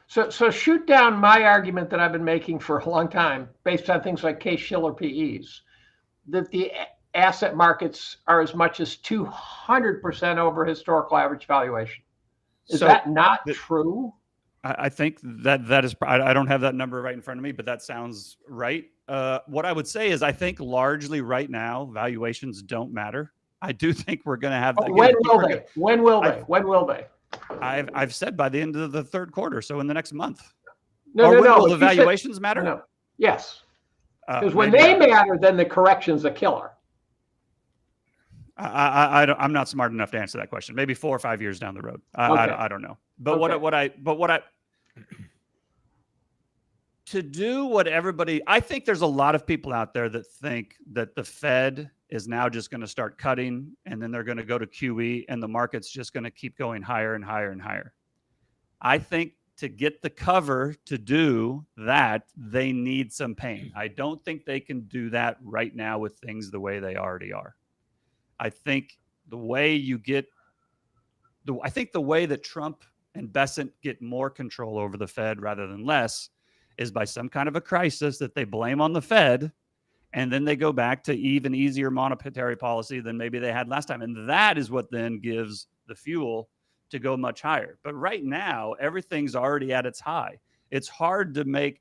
So shoot down my argument that I've been making for a long time, based on things like Case-Shiller PEs, that the asset markets are as much as 200% over historical average valuation. Is that not true? I think that is. I don't have that number right in front of me, but that sounds right. What I would say is, I think largely right now valuations don't matter. I do think we're going to have. When will they? I've said by the end of the third quarter, so in the next month. No. Will the valuations matter? No. Yes. Because when they matter, then the correction's a killer. I'm not smart enough to answer that question. Maybe 4 or 5 years down the road. I don't know. But to do what everybody, I think there's a lot of people out there that think that the Fed is now just going to start cutting, and then they're going to go to QE, and the market's just going to keep going higher and higher and higher. I think to get the cover to do that, they need some pain. I don't think they can do that right now with things the way they already are. I think the way that Trump and Bessent get more control over the Fed rather than less is by some kind of a crisis that they blame on the Fed, and then they go back to even easier monetary policy than maybe they had last time. And that is what then gives the fuel to go much higher. But right now, everything's already at its high. It's hard to make,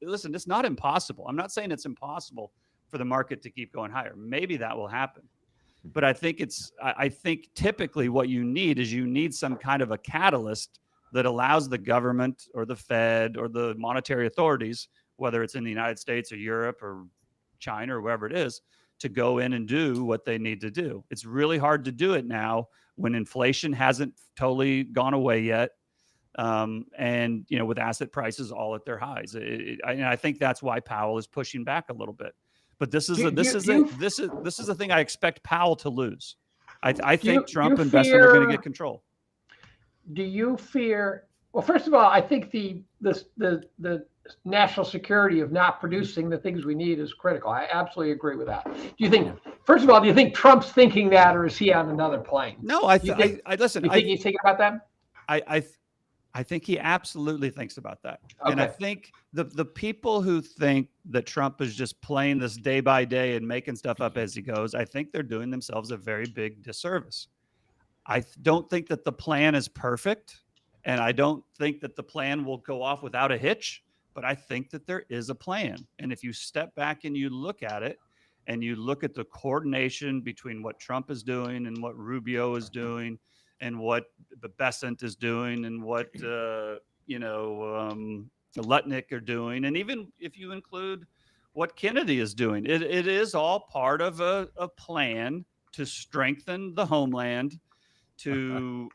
listen, it's not impossible. I'm not saying it's impossible for the market to keep going higher. Maybe that will happen. But I think typically what you need some kind of a catalyst that allows the government or the Fed or the monetary authorities, whether it's in the United States or Europe or China or wherever it is, to go in and do what they need to do. It's really hard to do it now when inflation hasn't totally gone away yet. And, with asset prices all at their highs. I think that's why Powell is pushing back a little bit. But this is the thing I expect Powell to lose. I think Trump and Bessent are going to get control. Do you fear? Well, first of all, I think the national security of not producing the things we need is critical. I absolutely agree with that. Do you think? First of all, do you think Trump's thinking that, or is he on another plane? No, listen. You think he's thinking about that? I think he absolutely thinks about that. Okay. And I think the people who think that Trump is just playing this day by day and making stuff up as he goes, I think they're doing themselves a very big disservice. I don't think that the plan is perfect, and I don't think that the plan will go off without a hitch, but I think that there is a plan. And if you step back and you look at it, and you look at the coordination between what Trump is doing and what Rubio is doing and what Besant is doing and what, Lutnick are doing, and even if you include what Kennedy is doing, it is all part of a plan to strengthen the homeland, to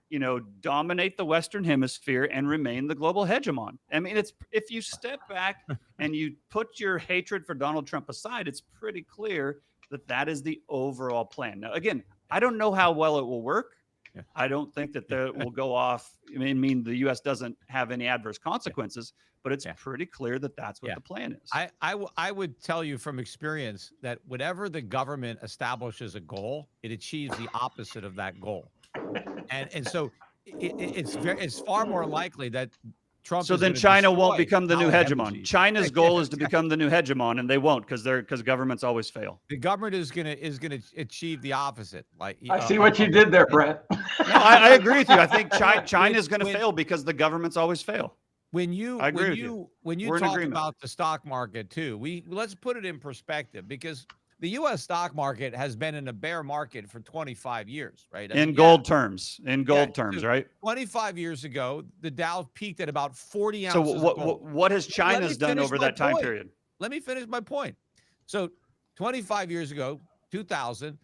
dominate the Western Hemisphere and remain the global hegemon. I mean, it's, if you step back and you put your hatred for Donald Trump aside, it's pretty clear that that is the overall plan. Now, again, I don't know how well it will work. Yeah. I don't think that will go off. I mean, the U.S. doesn't have any adverse consequences, but it's pretty clear that that's what the plan is. I would tell you from experience that whatever the government establishes a goal, it achieves the opposite of that goal. And so it's far more likely that Trump. So then China won't become the new hegemon. China's goal is to become the new hegemon, and they won't, because governments always fail. The government is gonna achieve the opposite. Like, I see what you did there, Brent. No, I agree with you. I think China is going to fail because the governments always fail. When you talk about the stock market too, let's put it in perspective, because the U.S. stock market has been in a bear market for 25 years, right? In gold terms, right? 25 years ago, the Dow peaked at about 40 ounces. So what has China's done over that time period? Let me finish my point. So 25 years ago, 2000,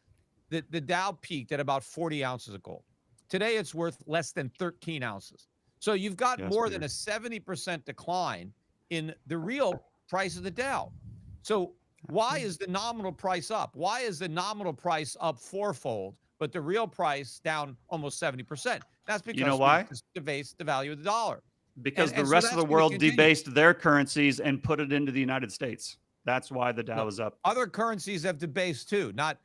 the Dow peaked at about 40 ounces of gold. Today, it's worth less than 13 ounces. So you've got more than a 70% decline in the real price of the Dow. So why is the nominal price up? Why is the nominal price up fourfold, but the real price down almost 70%? That's because, you know why? Debased the value of the dollar. Because the rest of the world debased their currencies and put it into the United States. That's why the Dow is up. Other currencies have debased too. Not,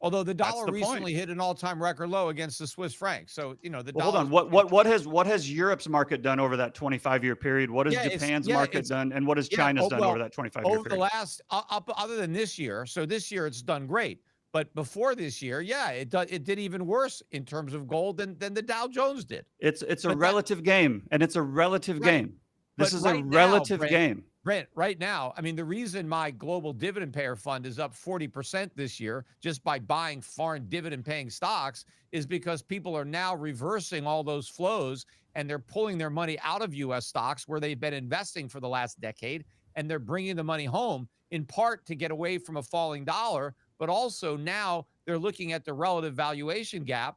although the dollar recently hit an all-time record low against the Swiss franc. So, the dollar. Hold on. What has Europe's market done over that 25-year period? What has Japan's market done? And what has China's done over that 25-year period? Over the last, other than this year. So this year it's done great. But before this year, it did even worse in terms of gold than the Dow Jones did. It's a relative game, and it's a relative game. This is a relative game. Brent, right now, I mean, the reason my global dividend payer fund is up 40% this year just by buying foreign dividend paying stocks is because people are now reversing all those flows, and they're pulling their money out of U.S. stocks where they've been investing for the last decade, and they're bringing the money home in part to get away from a falling dollar, but also now they're looking at the relative valuation gap.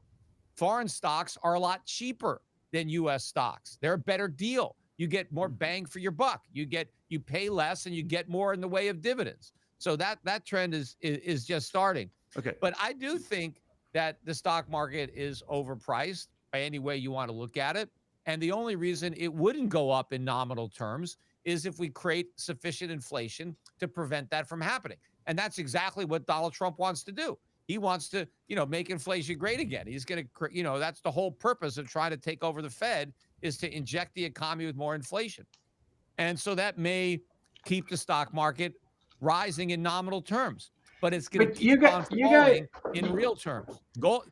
Foreign stocks are a lot cheaper than U.S. stocks. They're a better deal. You get more bang for your buck. You pay less and you get more in the way of dividends. So that trend is just starting. Okay. But I do think that the stock market is overpriced by any way you want to look at it. And the only reason it wouldn't go up in nominal terms is if we create sufficient inflation to prevent that from happening. And that's exactly what Donald Trump wants to do. He wants to, make inflation great again. He's going to, that's the whole purpose of trying to take over the Fed, is to inject the economy with more inflation. And so that may keep the stock market rising in nominal terms, but it's going to keep on falling in real terms. Gold,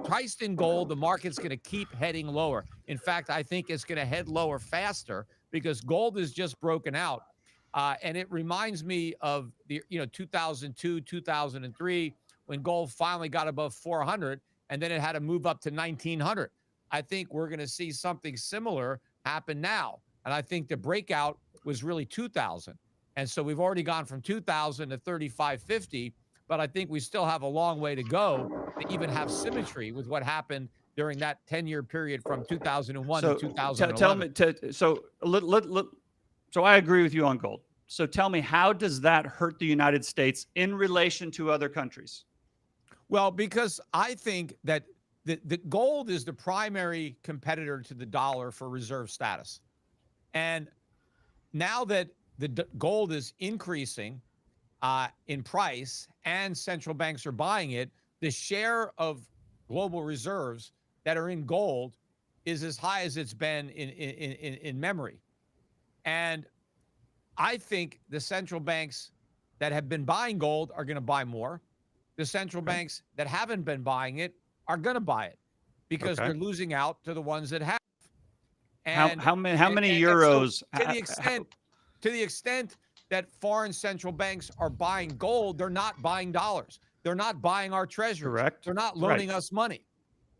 priced in gold, the market's going to keep heading lower. In fact, I think it's going to head lower faster because gold is just broken out. And it reminds me of the 2002, 2003, when gold finally got above 400, and then it had to move up to 1900. I think we're going to see something similar happen now. And I think the breakout was really 2000. And so we've already gone from 2000 to 3550, but I think we still have a long way to go to even have symmetry with what happened during that 10-year period from 2001 to 2011. So I agree with you on gold. So tell me, how does that hurt the United States in relation to other countries? Well, because I think that the gold is the primary competitor to the dollar for reserve status. And now that the gold is increasing in price and central banks are buying it, the share of global reserves that are in gold is as high as it's been in memory. And I think the central banks that have been buying gold are going to buy more. The central banks that haven't been buying it are going to buy it because they're losing out to the ones that have. And how many euros? To the extent that foreign central banks are buying gold. They're not buying dollars. They're not buying our treasuries. Correct. They're not loaning us money.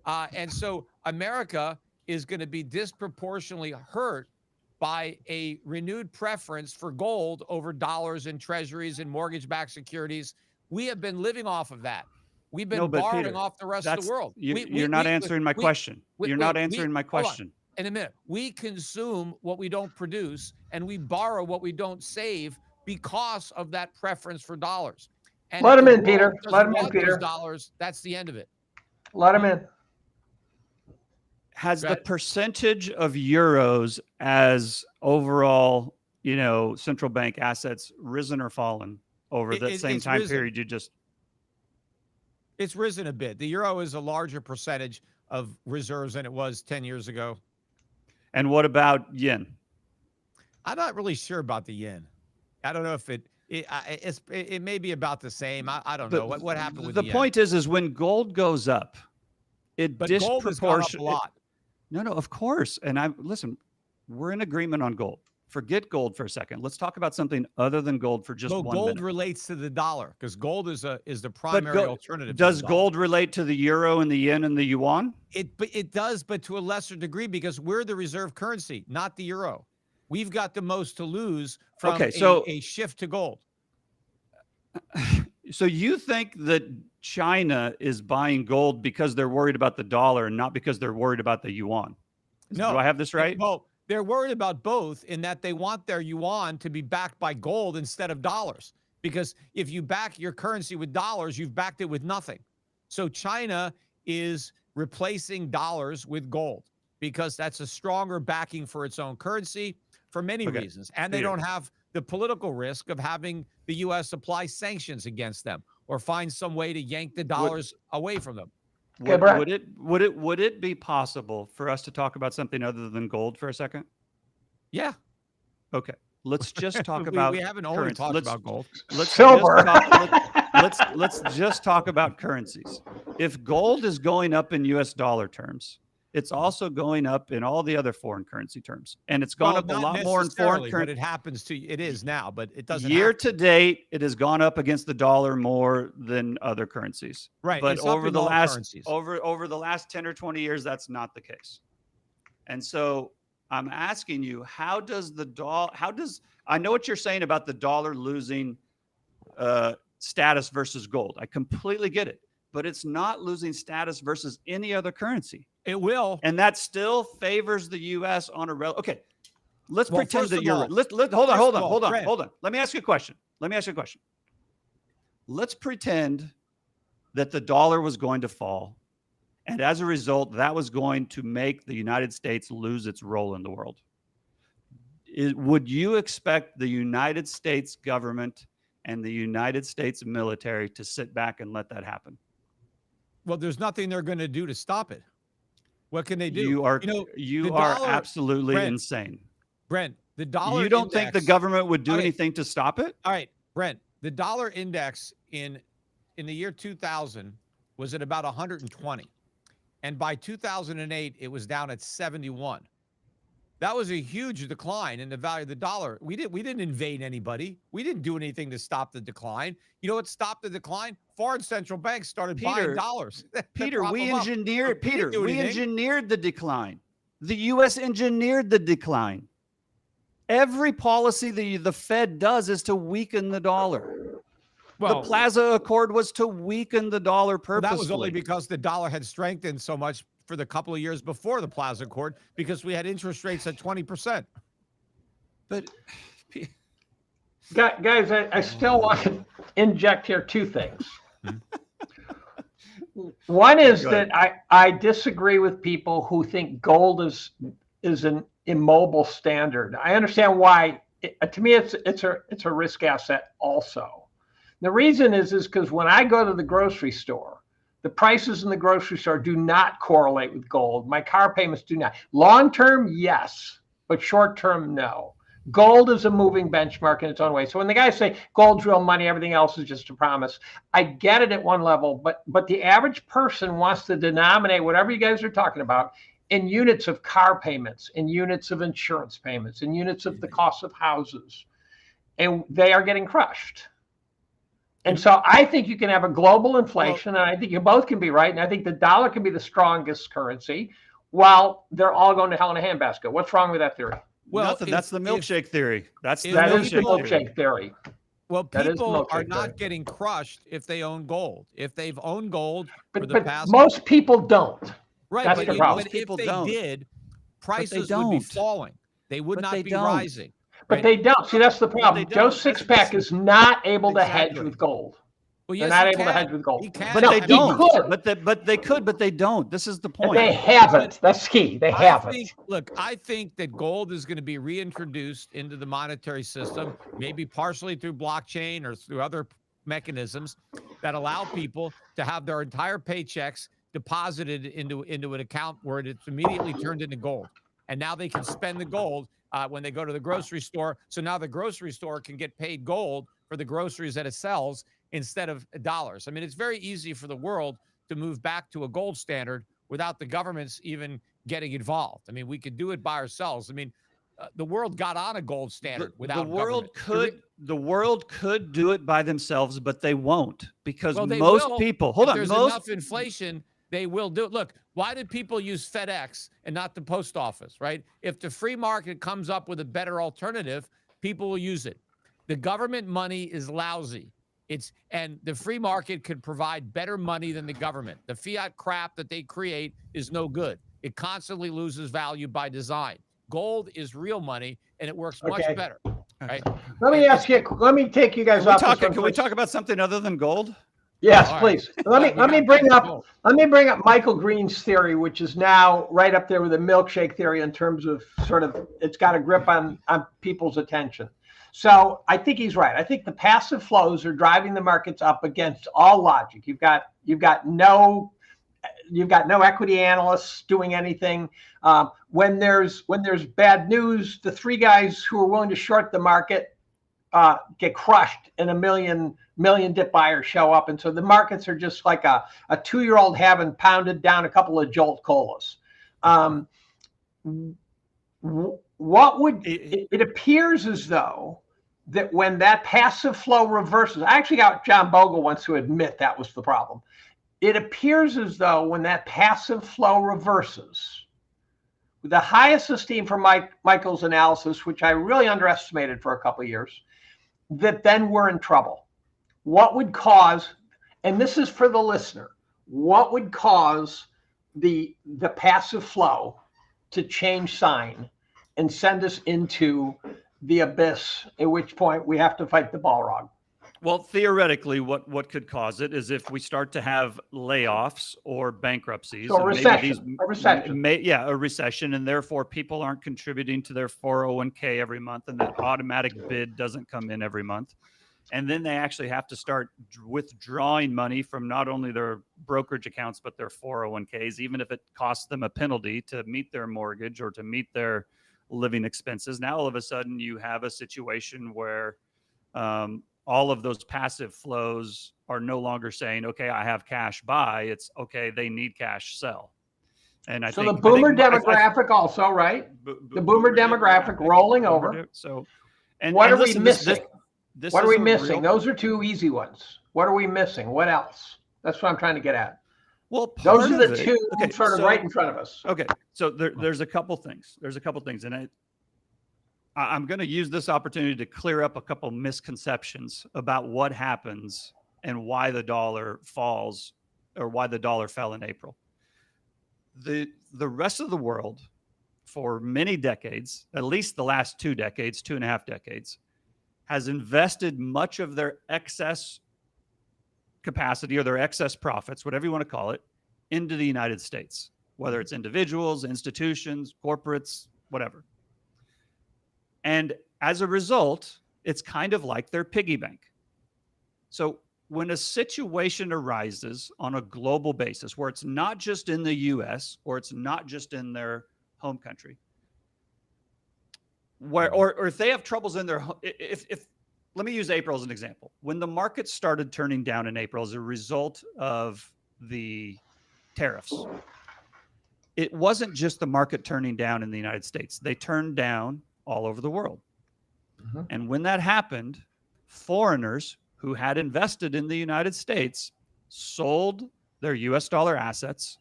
And so America is going to be disproportionately hurt by a renewed preference for gold over dollars and treasuries and mortgage-backed securities. We have been living off of that. We've been borrowing Peter, off the rest of the world. You're not answering my question. You're not answering my question. In a minute, we consume what we don't produce, and we borrow what we don't save because of that preference for dollars. And let him in, Peter. Let him in, Peter. Dollars, that's the end of it. Let him in. Has the percentage of euros as overall, central bank assets risen or fallen over that same time period you just? It's risen a bit. The euro is a larger percentage of reserves than it was 10 years ago. And what about yen? I'm not really sure about the yen. I don't know if it may be about the same. I don't know what happened with the yen. The point is when gold goes up, gold has gone up a lot. No, of course. And listen, we're in agreement on gold. Forget gold for a second. Let's talk about something other than gold for just 1 minute. Gold relates to the dollar because gold is the primary alternative. Does gold relate to the euro and the yen and the yuan? It does, but to a lesser degree because we're the reserve currency, not the euro. We've got the most to lose from a shift to gold. So you think that China is buying gold because they're worried about the dollar and not because they're worried about the yuan? No. Do I have this right? Well, they're worried about both in that they want their yuan to be backed by gold instead of dollars. Because if you back your currency with dollars, you've backed it with nothing. So China is replacing dollars with gold because that's a stronger backing for its own currency for many reasons. And they don't have the political risk of having the U.S. apply sanctions against them or find some way to yank the dollars away from them. Would it be possible for us to talk about something other than gold for a second? Yeah. Okay. Let's just talk about. We haven't only talked about gold. Silver. Let's just talk about currencies. If gold is going up in U.S. dollar terms, it's also going up in all the other foreign currency terms, and it's gone up a lot more in foreign currency. But it happens to it is now, but it doesn't. Year to date, it has gone up against the dollar more than other currencies. Right, but over the last 10 or 20 years, that's not the case. And so I'm asking you, how does I know what you're saying about the dollar losing status versus gold. I completely get it, but it's not losing status versus any other currency. It will. And that still favors the U.S. on a okay. Let's pretend that you're hold on. Let me ask you a question. Let's pretend that the dollar was going to fall. And as a result, that was going to make the United States lose its role in the world. Would you expect the United States government and the United States military to sit back and let that happen? Well, there's nothing they're going to do to stop it. What can they do? You are absolutely insane. Brent, the dollar. You don't think the government would do anything to stop it? All right, Brent, the dollar index in the year 2000 was at about 120. And by 2008, it was down at 71. That was a huge decline in the value of the dollar. We didn't invade anybody. We didn't do anything to stop the decline. You know what stopped the decline? Foreign central banks started buying dollars. Peter, we engineered the decline. The U.S. engineered the decline. Every policy the Fed does is to weaken the dollar. Well, the Plaza Accord was to weaken the dollar purposely. That was only because the dollar had strengthened so much for the couple of years before the Plaza Accord because we had interest rates at 20%. But guys, I still want to inject here two things. One is that I disagree with people who think gold is an immobile standard. I understand why. To me, it's a risk asset also. The reason is because when I go to the grocery store, the prices in the grocery store do not correlate with gold. My car payments do not. Long term, yes, but short term, no. Gold is a moving benchmark in its own way. So when the guys say gold's real money, everything else is just a promise, I get it at one level, but the average person wants to denominate whatever you guys are talking about in units of car payments, in units of insurance payments, in units of the cost of houses. and they are getting crushed. And so I think you can have a global inflation, and I think you both can be right, and I think the dollar can be the strongest currency, while they're all going to hell in a handbasket. What's wrong with that theory? Well, nothing. That's the milkshake theory. That's the that is the milkshake milkshake theory. Well, people are not theory. getting crushed if they own gold. If they've owned gold for the But past, most people don't. right? That's But, the problem. but if they don't. did, prices would be falling. They would not be rising. But right? they don't. See, that's the problem. Joe Sixpack is not able to hedge with gold. Well, They're yes, not he able to can. hedge with gold. He can. But no, they he don't. could. But they could, but they don't. This is the point. But they haven't. That's key. They haven't. I think that gold is going to be reintroduced into the monetary system, maybe partially through blockchain or through other mechanisms that allow people to have their entire paychecks deposited into an account where it's immediately turned into gold. And now they can spend the gold when they go to the grocery store. So now the grocery store can get paid gold for the groceries that it sells instead of dollars. I mean, it's very easy for the world to move back to a gold standard without the governments even getting involved. I mean, we could do it by ourselves. I mean, the world got on a gold standard without the world government. the world could do it by themselves, but they won't, because most people there's enough inflation, they will do it. Look, why did people use FedEx and not the post office, right? If the free market comes up with a better alternative, people will use it. The government money is lousy. And the free market could provide better money than the government. The fiat crap that they create is no good. It constantly loses value by design. Gold is real money, and it works much better. Right? Let me ask you. Let me take you guys off. Can we talk about something other than gold? Yes, please. Let me bring up Michael Green's theory, which is now right up there with the milkshake theory in terms of sort of it's got a grip on people's attention. So I think he's right. I think the passive flows are driving the markets up against all logic. You've got no equity analysts doing anything. When there's bad news, the three guys who are willing to short the market get crushed, and a million dip buyers show up, and so the markets are just like a 2-year-old having pounded down a couple of Jolt Colas. It appears as though that when that passive flow reverses, I actually got John Bogle once to admit that was the problem. It appears as though when that passive flow reverses, with the highest esteem for Michael's analysis, which I really underestimated for a couple of years, that then we're in trouble. What would cause, and this is for the listener, what would cause the passive flow to change sign and send us into the abyss, at which point we have to fight the Balrog? Well, theoretically, what could cause it is if we start to have layoffs or bankruptcies. So a recession. A recession, and therefore people aren't contributing to their 401k every month, and that automatic bid doesn't come in every month. And then they actually have to start withdrawing money from not only their brokerage accounts, but their 401ks, even if it costs them a penalty to meet their mortgage or to meet their living expenses. Now, all of a sudden, you have a situation where all of those passive flows are no longer saying, okay, I have cash buy. It's okay, they need cash sell. And I think the boomer demographic also, right? The boomer demographic rolling over. So, what are we missing? What are we missing? Those are two easy ones. What are we missing? What else? That's what I'm trying to get at. Well, those are the two sort of right in front of us. Okay, so there's a couple things. And I'm going to use this opportunity to clear up a couple misconceptions about what happens and why the dollar falls, or why the dollar fell in April. The rest of the world, for many decades, at least the last 2 decades, 2.5 decades, has invested much of their excess capacity or their excess profits, whatever you want to call it, into the United States, whether it's individuals, institutions, corporates, whatever. And as a result, it's kind of like their piggy bank. So when a situation arises on a global basis where it's not just in the US or it's not just in their home country, or if they have troubles in their, if let me use April as an example. When the market started turning down in April as a result of the tariffs, it wasn't just the market turning down in the United States. They turned down all over the world. Mhm. And when that happened, foreigners who had invested in the United States sold their US dollar assets.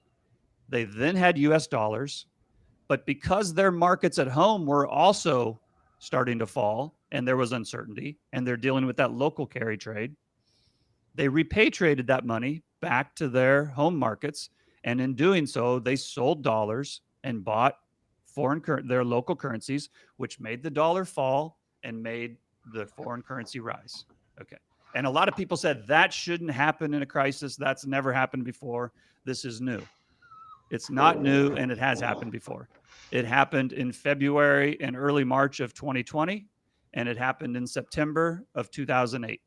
They then had US dollars, but because their markets at home were also starting to fall and there was uncertainty and they're dealing with that local carry trade, they repatriated that money back to their home markets. And in doing so, they sold dollars and bought their local currencies, which made the dollar fall and made the foreign currency rise. Okay. And a lot of people said that shouldn't happen in a crisis. That's never happened before. This is new. It's not new, and it has happened before. It happened in February and early March of 2020, and it happened in September of 2008.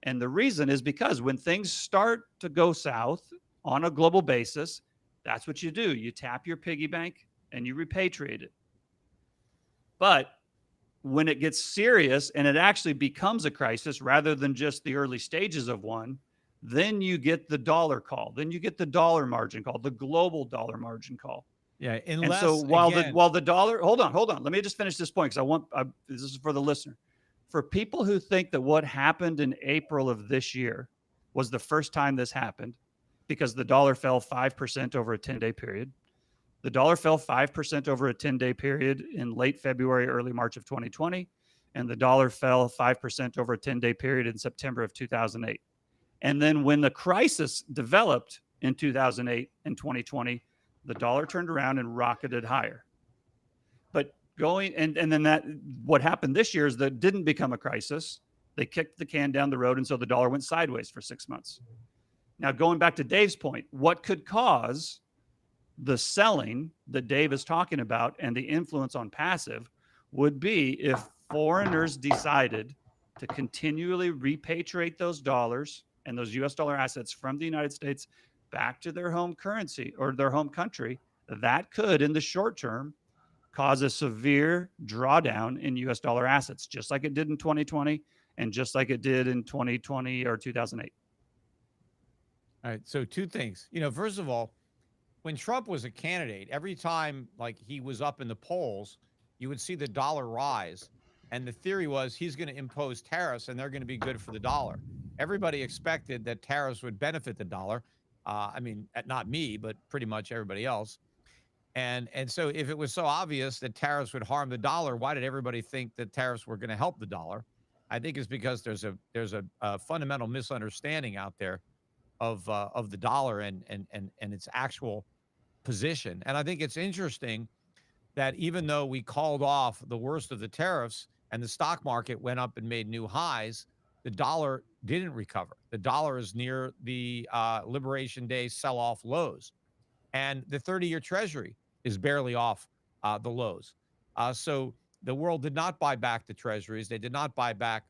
And the reason is because when things start to go south on a global basis, that's what you do. You tap your piggy bank and you repatriate it. But when it gets serious and it actually becomes a crisis rather than just the early stages of one, then you get the dollar call. Then you get the dollar margin call, the global dollar margin call. Yeah, And unless so while again, the dollar, hold on, let me just finish this point because this is for the listener. For people who think that what happened in April of this year was the first time this happened, because the dollar fell 5% over a 10-day period. The dollar fell 5% over a 10-day period in late February, early March of 2020, and the dollar fell 5% over a 10-day period in September of 2008. And then when the crisis developed in 2008 and 2020, the dollar turned around and rocketed higher. But and then what happened this year is that it didn't become a crisis. They kicked the can down the road, and so the dollar went sideways for 6 months. Now, going back to Dave's point, what could cause the selling that Dave is talking about and the influence on passive would be if foreigners decided to continually repatriate those dollars and those US dollar assets from the United States back to their home currency or their home country. That could, in the short term, cause a severe drawdown in US dollar assets, just like it did in 2020 and just like it did in 2020 or 2008. all right. So two things. First of all, when Trump was a candidate, every time like he was up in the polls, you would see the dollar rise. And the theory was he's going to impose tariffs and they're going to be good for the dollar. Everybody expected that tariffs would benefit the dollar. I mean, not me, but pretty much everybody else. And so if it was so obvious that tariffs would harm the dollar, why did everybody think that tariffs were going to help the dollar? I think it's because there's a fundamental misunderstanding out there of the dollar and its actual position. And I think it's interesting that even though we called off the worst of the tariffs and the stock market went up and made new highs, the dollar didn't recover. The dollar is near the Liberation Day sell-off lows. And the 30-year Treasury is barely off the lows. So the world did not buy back the Treasuries. They did not buy back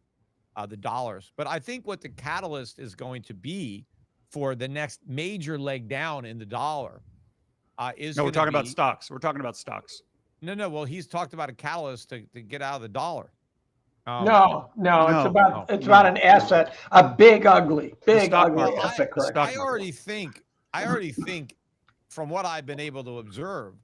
the dollars. But I think what the catalyst is going to be for the next major leg down in the dollar is No, we're talking about be, stocks. We're talking about stocks. No. Well, he's talked about a catalyst to get out of the dollar. No, it's about no. an asset, a big ugly stock ugly market. asset correction. I already think from what I've been able to observe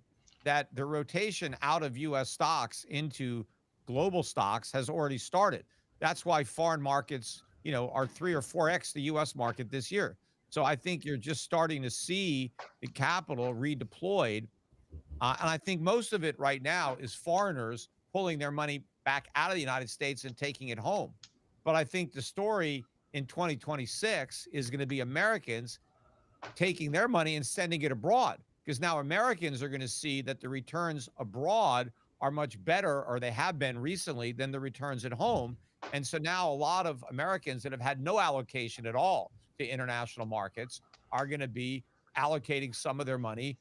that the rotation out of U.S. stocks into global stocks has already started. That's why foreign markets, are 3 or 4x the U.S. market this year. So I think you're just starting to see the capital redeployed. And I think most of it right now is foreigners pulling their money back out of the United States and taking it home. But I think the story in 2026 is going to be Americans taking their money and sending it abroad, because now Americans are going to see that the returns abroad are much better, or they have been recently, than the returns at home. And so now a lot of Americans that have had no allocation at all to international markets are going to be allocating some of their money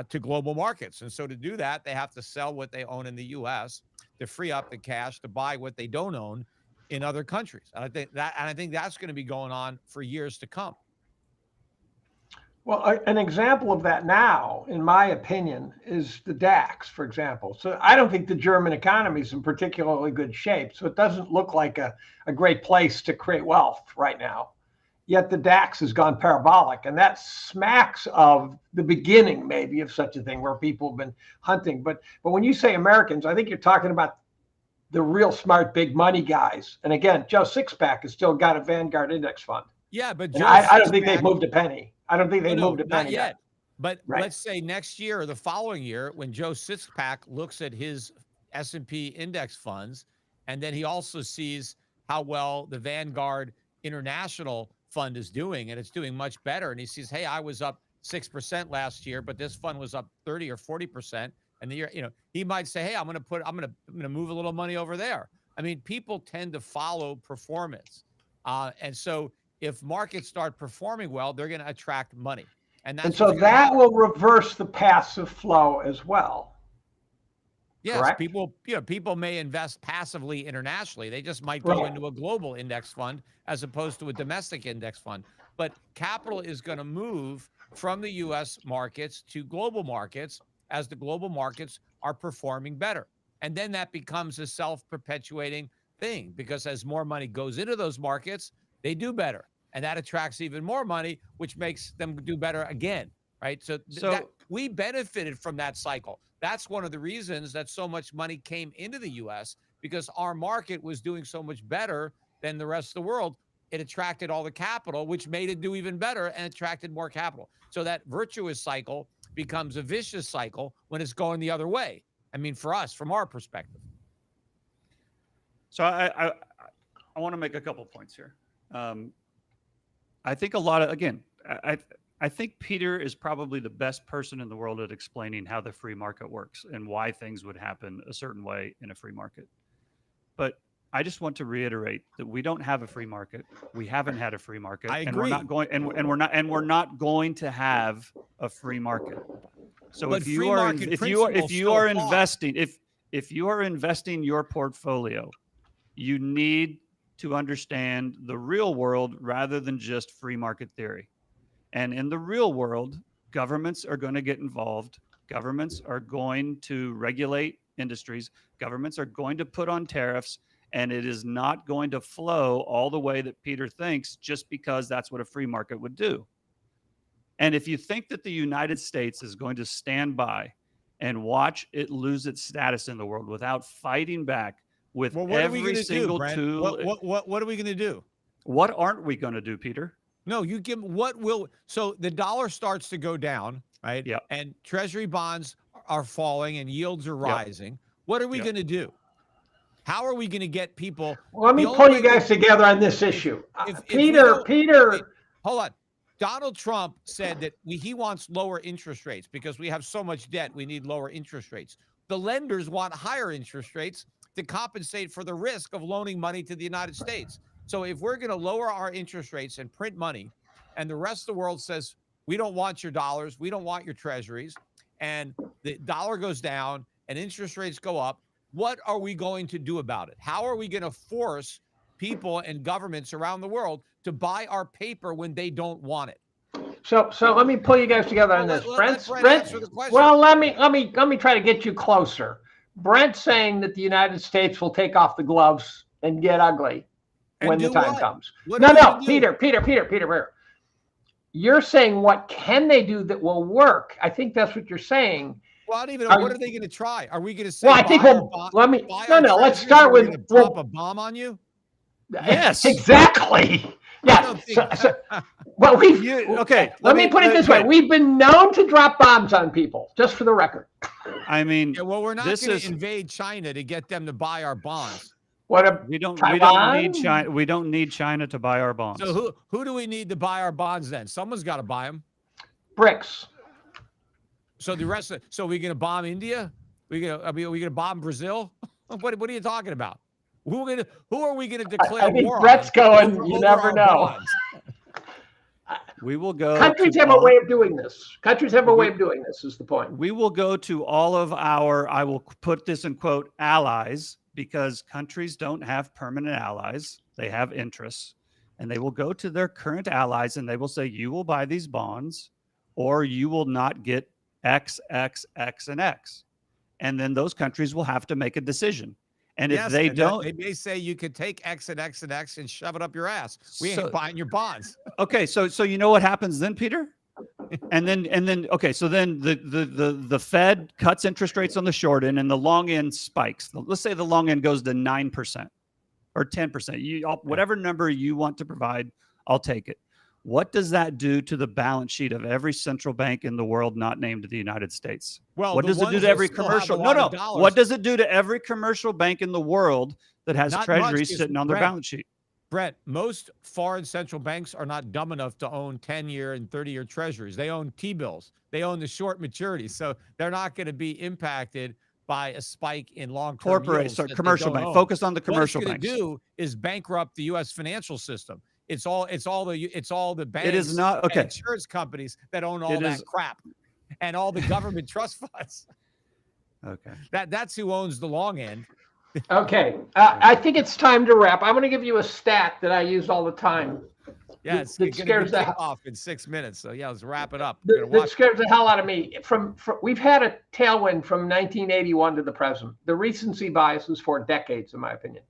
to global markets. And so to do that, they have to sell what they own in the U.S. to free up the cash to buy what they don't own in other countries. And I think that's going to be going on for years to come. Well, an example of that now, in my opinion, is the DAX, for example. So I don't think the German economy is in particularly good shape. So it doesn't look like a great place to create wealth right now. Yet the DAX has gone parabolic. And that smacks of the beginning, maybe, of such a thing where people have been hunting. But when you say Americans, I think you're talking about the real smart big money guys. And again, Joe Sixpack has still got a Vanguard index fund. Yeah, but And I don't think they've moved a penny. I don't think they've moved a penny not yet. But Right. let's say next year or the following year, when Joe Sixpack looks at his S&P index funds, and then he also sees how well the Vanguard International Fund is doing, and it's doing much better. And he sees, hey, I was up 6% last year, but this fund was up 30 or 40%. And the year, he might say, hey, I'm going to move a little money over there. I mean, people tend to follow performance. And so if markets start performing well, they're going to attract money. And so that will reverse the passive flow as well. Yes, correct? People may invest passively internationally. They just might go into a global index fund as opposed to a domestic index fund. But capital is going to move from the U.S. markets to global markets as the global markets are performing better. And then that becomes a self-perpetuating thing, because as more money goes into those markets, they do better. And that attracts even more money, which makes them do better again, right? So we benefited from that cycle. That's one of the reasons that so much money came into the U.S., because our market was doing so much better than the rest of the world. It attracted all the capital, which made it do even better and attracted more capital. So that virtuous cycle becomes a vicious cycle when it's going the other way. I mean, for us, from our perspective. So I want to make a couple points here. I think I think Peter is probably the best person in the world at explaining how the free market works and why things would happen a certain way in a free market. But I just want to reiterate that we don't have a free market. We haven't had a free market. I agree. And we're not going to have a free market. So But if you are investing your portfolio, you need to understand the real world rather than just free market theory. And in the real world, governments are going to get involved. Governments are going to regulate industries. Governments are going to put on tariffs, and it is not going to flow all the way that Peter thinks just because that's what a free market would do. And if you think that the United States is going to stand by and watch it lose its status in the world without fighting back with every single tool. What are we going to do? What aren't we going to do, Peter? No, you give so the dollar starts to go down, right? Yeah. And treasury bonds are falling and yields are rising. Yep. What are we going to do? How are we going to get people? Well, let me pull you guys together on this issue. Peter. Wait, hold on. Donald Trump said that he wants lower interest rates because we have so much debt. We need lower interest rates. The lenders want higher interest rates to compensate for the risk of loaning money to the United States. So if we're going to lower our interest rates and print money, and the rest of the world says, we don't want your dollars, we don't want your treasuries, and the dollar goes down and interest rates go up, what are we going to do about it? How are we going to force people and governments around the world to buy our paper when they don't want it? So let me pull you guys together on this. Brent, well, let me try to get you closer. Brent's saying that the United States will take off the gloves and get ugly when the time comes. No, Peter. You're saying what can they do that will work? I think that's what you're saying. Well, I don't even know. What are they going to try? Are we going to say? Well, I think let's start with drop a bomb on you. Yes, exactly. Yeah. Well, let me put it this way: we've been known to drop bombs on people, just for the record. I mean, we're not going to invade China to get them to buy our bonds. We don't need China. We don't need China to buy our bonds. So who do we need to buy our bonds then? Someone's got to buy them. BRICS. So the rest of so we're going to bomb India? Are we going to bomb Brazil? What are you talking about? Who are we going to declare war on? Brett's going. You never know. We will go. Countries have a way of doing this. Countries have a way of doing this. Is the point? We will go to all of our. I will put this in quote allies, because countries don't have permanent allies. They have interests, and they will go to their current allies and they will say, you will buy these bonds or you will not get X, X, X, and X. And then those countries will have to make a decision. And if they don't, they may say you could take X and X and X and shove it up your ass. We ain't buying your bonds. Okay. So you know what happens then, Peter? And then okay, so then the Fed cuts interest rates on the short end and the long end spikes. Let's say the long end goes to 9% or 10%. Whatever number you want to provide, I'll take it. What does that do to the balance sheet of every central bank in the world not named the United States? Well, what does it do to every commercial? No. What does it do to every commercial bank in the world that has treasuries sitting on their balance sheet? Brent, most foreign central banks are not dumb enough to own 10-year and 30-year treasuries. They own T-bills. They own the short maturities. So they're not going to be impacted by a spike in long-term yields. So commercial bank. Focus on the commercial banks. What it's going to do is bankrupt the U.S. financial system. It's all the banks. It is not okay. And insurance companies that own all that crap, and all the government trust funds. Okay. That's who owns the long end. Okay. I think it's time to wrap. I'm going to give you a stat that I use all the time. Yeah, it's going to be off in 6 minutes. So yeah, let's wrap it up. That scares the hell out of me. We've had a tailwind from 1981 to the present. The recency bias is for decades, in my opinion.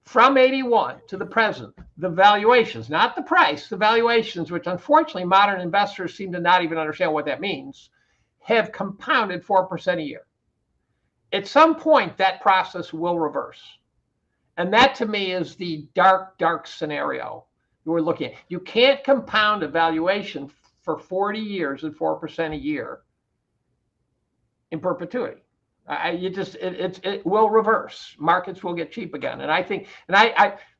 From 81 to the present, the valuations, not the price, the valuations, which unfortunately modern investors seem to not even understand what that means, have compounded 4% a year. At some point, that process will reverse. And that to me is the dark, dark scenario we're looking at. You can't compound a valuation for 40 years at 4% a year in perpetuity. It will reverse. Markets will get cheap again. And I think,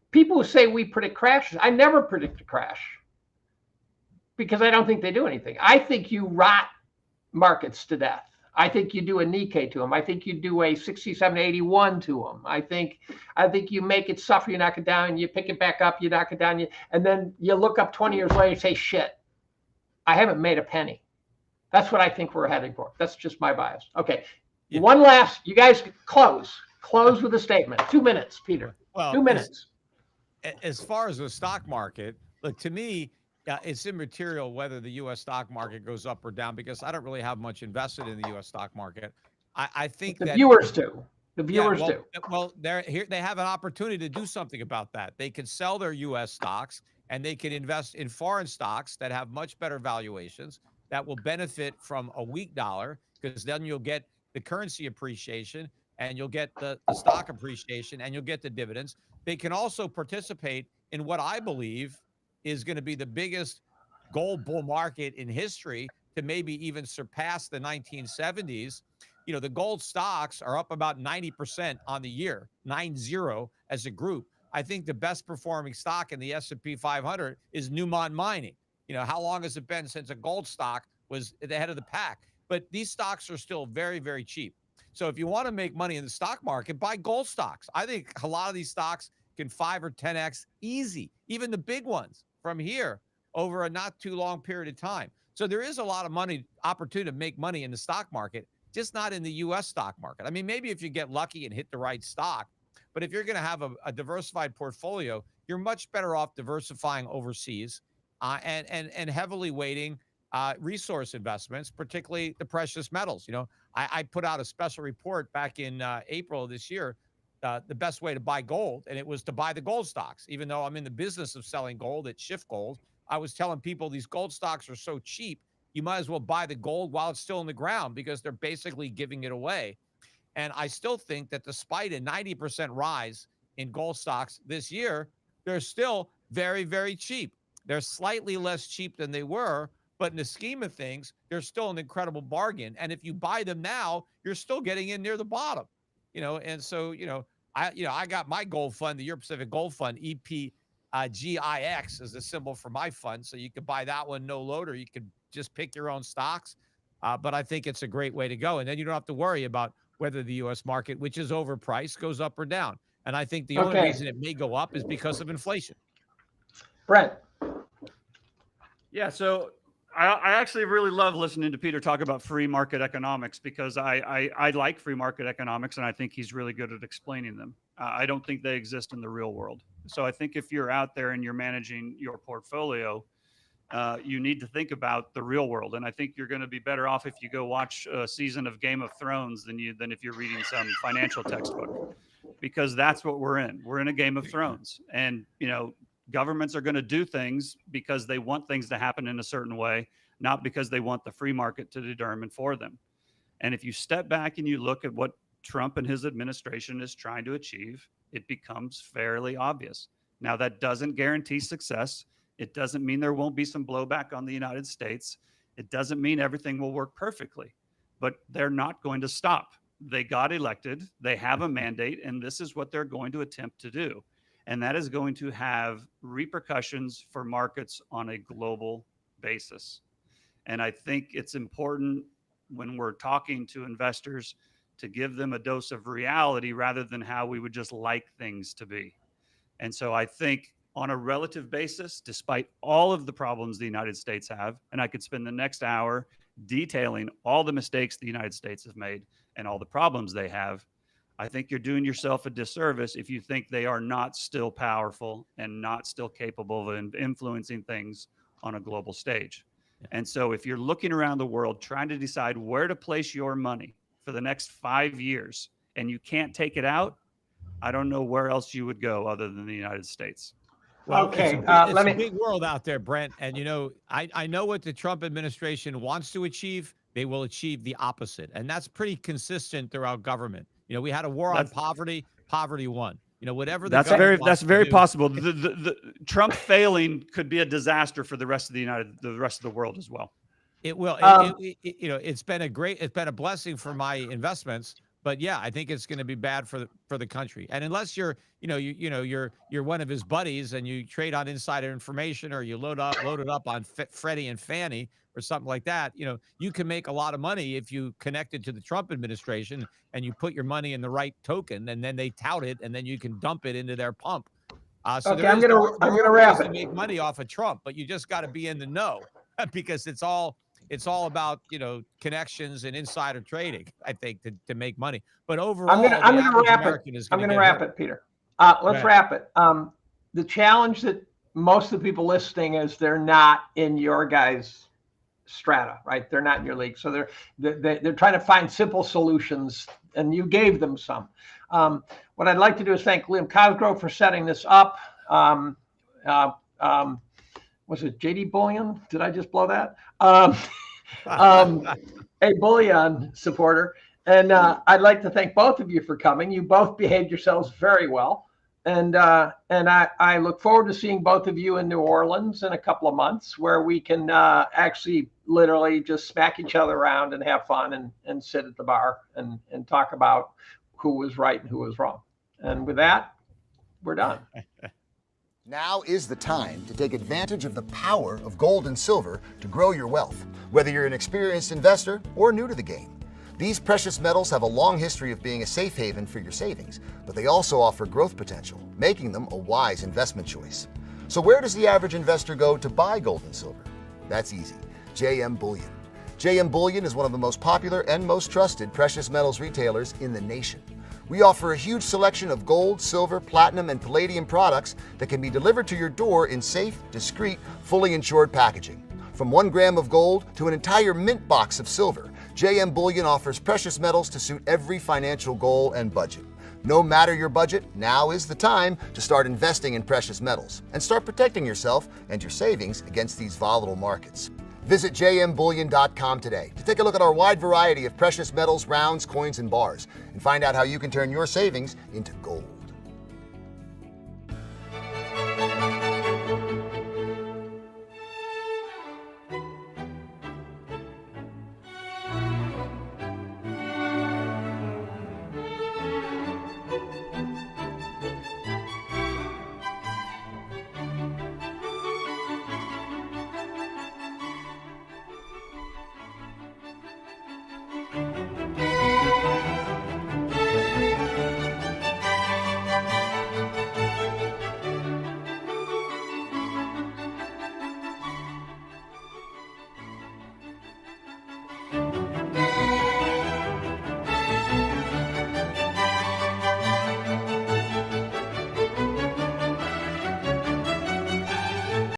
people who say we predict crashes, I never predict a crash because I don't think they do anything. I think you rot markets to death. I think you do a Nikkei to them. I think you do a 6781 to them. I think you make it suffer, you knock it down, you pick it back up, you knock it down, and then you look up 20 years later and say, shit, I haven't made a penny. That's what I think we're heading for. That's just my bias. Okay. Yeah. One last, you guys close with a statement. 2 minutes, Peter. Well, 2 minutes. As far as the stock market, look, to me, it's immaterial whether the U.S. stock market goes up or down because I don't really have much invested in the U.S. stock market. I think the viewers do. The viewers do. Well, they have an opportunity to do something about that. They can sell their U.S. stocks and they can invest in foreign stocks that have much better valuations that will benefit from a weak dollar because then you'll get the currency appreciation and you'll get the stock appreciation and you'll get the dividends. They can also participate in what I believe is going to be the biggest gold bull market in history to maybe even surpass the 1970s. You know, the gold stocks are up about 90% on the year, 90 as a group. I think the best performing stock in the S&P 500 is Newmont Mining. You know, how long has it been since a gold stock was at the head of the pack? But these stocks are still very, very cheap. So if you want to make money in the stock market, buy gold stocks. I think a lot of these stocks can 5 or 10x easy, even the big ones from here over a not too long period of time. So there is a lot of opportunity to make money in the stock market, just not in the U.S. stock market. I mean, maybe if you get lucky and hit the right stock, but if you're going to have a diversified portfolio, you're much better off diversifying overseas and heavily weighting resource investments, particularly the precious metals. You know, I put out a special report back in April of this year, the best way to buy gold, and it was to buy the gold stocks. Even though I'm in the business of selling gold at Schiff Gold, I was telling people these gold stocks are so cheap, you might as well buy the gold while it's still in the ground because they're basically giving it away. And I still think that despite a 90% rise in gold stocks this year, they're still very, very cheap. They're slightly less cheap than they were, but in the scheme of things, they're still an incredible bargain. And if you buy them now, you're still getting in near the bottom, you know. And so, I got my gold fund, the Europe Pacific Gold Fund, EPGIX is the symbol for my fund. So you could buy that one, no load, or you could just pick your own stocks. But I think it's a great way to go. And then you don't have to worry about whether the U.S. market, which is overpriced, goes up or down. And I think the only reason it may go up is because of inflation. Brent. Yeah, so I actually really love listening to Peter talk about free market economics because I like free market economics and I think he's really good at explaining them. I don't think they exist in the real world. So I think if you're out there and you're managing your portfolio, you need to think about the real world. And I think you're going to be better off if you go watch a season of Game of Thrones than if you're reading some financial textbook, because that's what we're in. We're in a Game of Thrones. And, governments are going to do things because they want things to happen in a certain way. not because they want the free market to determine for them. And if you step back and you look at what Trump and his administration is trying to achieve, it becomes fairly obvious. Now, that doesn't guarantee success. It doesn't mean there won't be some blowback on the United States. It doesn't mean everything will work perfectly, but they're not going to stop. They got elected, they have a mandate, and this is what they're going to attempt to do. And that is going to have repercussions for markets on a global basis. And I think it's important when we're talking to investors to give them a dose of reality rather than how we would just like things to be. And so I think on a relative basis, despite all of the problems the United States have, and I could spend the next hour detailing all the mistakes the United States has made and all the problems they have, I think you're doing yourself a disservice if you think they are not still powerful and not still capable of influencing things on a global stage. And so if you're looking around the world trying to decide where to place your money for the next 5 years and you can't take it out, I don't know where else you would go other than the United States. Well, Okay, it's a big world out there, Brent. And, I know what the Trump administration wants to achieve. They will achieve the opposite. And that's pretty consistent throughout government. We had a war on poverty. Poverty won. Whatever the that's very possible. The Trump failing could be a disaster for the rest of the rest of the world as well. It will. It's been a blessing for my investments. But yeah, I think it's going to be bad for the country. And unless you're one of his buddies and you trade on insider information or you load it up on Freddie and Fannie or something like that, you can make a lot of money if you connect it to the Trump administration and you put your money in the right token, and then they tout it, and then you can dump it into their pump. So okay, I'm gonna wrap it. Make money off of Trump, but you just got to be in the know because it's all about connections and insider trading, I think, to make money. But overall, I'm gonna wrap it, Peter. Let's wrap it. The challenge that most of the people listening is they're not in your guys' strata, right? They're not in your league, so they're trying to find simple solutions, and you gave them some. What I'd like to do is thank Liam Cosgrove for setting this up. Was it JD Bullion? Did I just blow that? A Bullion supporter. And I'd like to thank both of you for coming. You both behaved yourselves very well. And I look forward to seeing both of you in New Orleans in a couple of months, where we can actually literally just smack each other around and have fun and sit at the bar and talk about who was right and who was wrong. And with that, we're done. Now is the time to take advantage of the power of gold and silver to grow your wealth, whether you're an experienced investor or new to the game. These precious metals have a long history of being a safe haven for your savings, but they also offer growth potential, making them a wise investment choice. So where does the average investor go to buy gold and silver? That's easy. JM Bullion. JM Bullion is one of the most popular and most trusted precious metals retailers in the nation. We offer a huge selection of gold, silver, platinum, and palladium products that can be delivered to your door in safe, discreet, fully insured packaging. From 1 gram of gold to an entire mint box of silver, JM Bullion offers precious metals to suit every financial goal and budget. No matter your budget, now is the time to start investing in precious metals and start protecting yourself and your savings against these volatile markets. Visit jmbullion.com today to take a look at our wide variety of precious metals, rounds, coins, and bars, and find out how you can turn your savings into gold.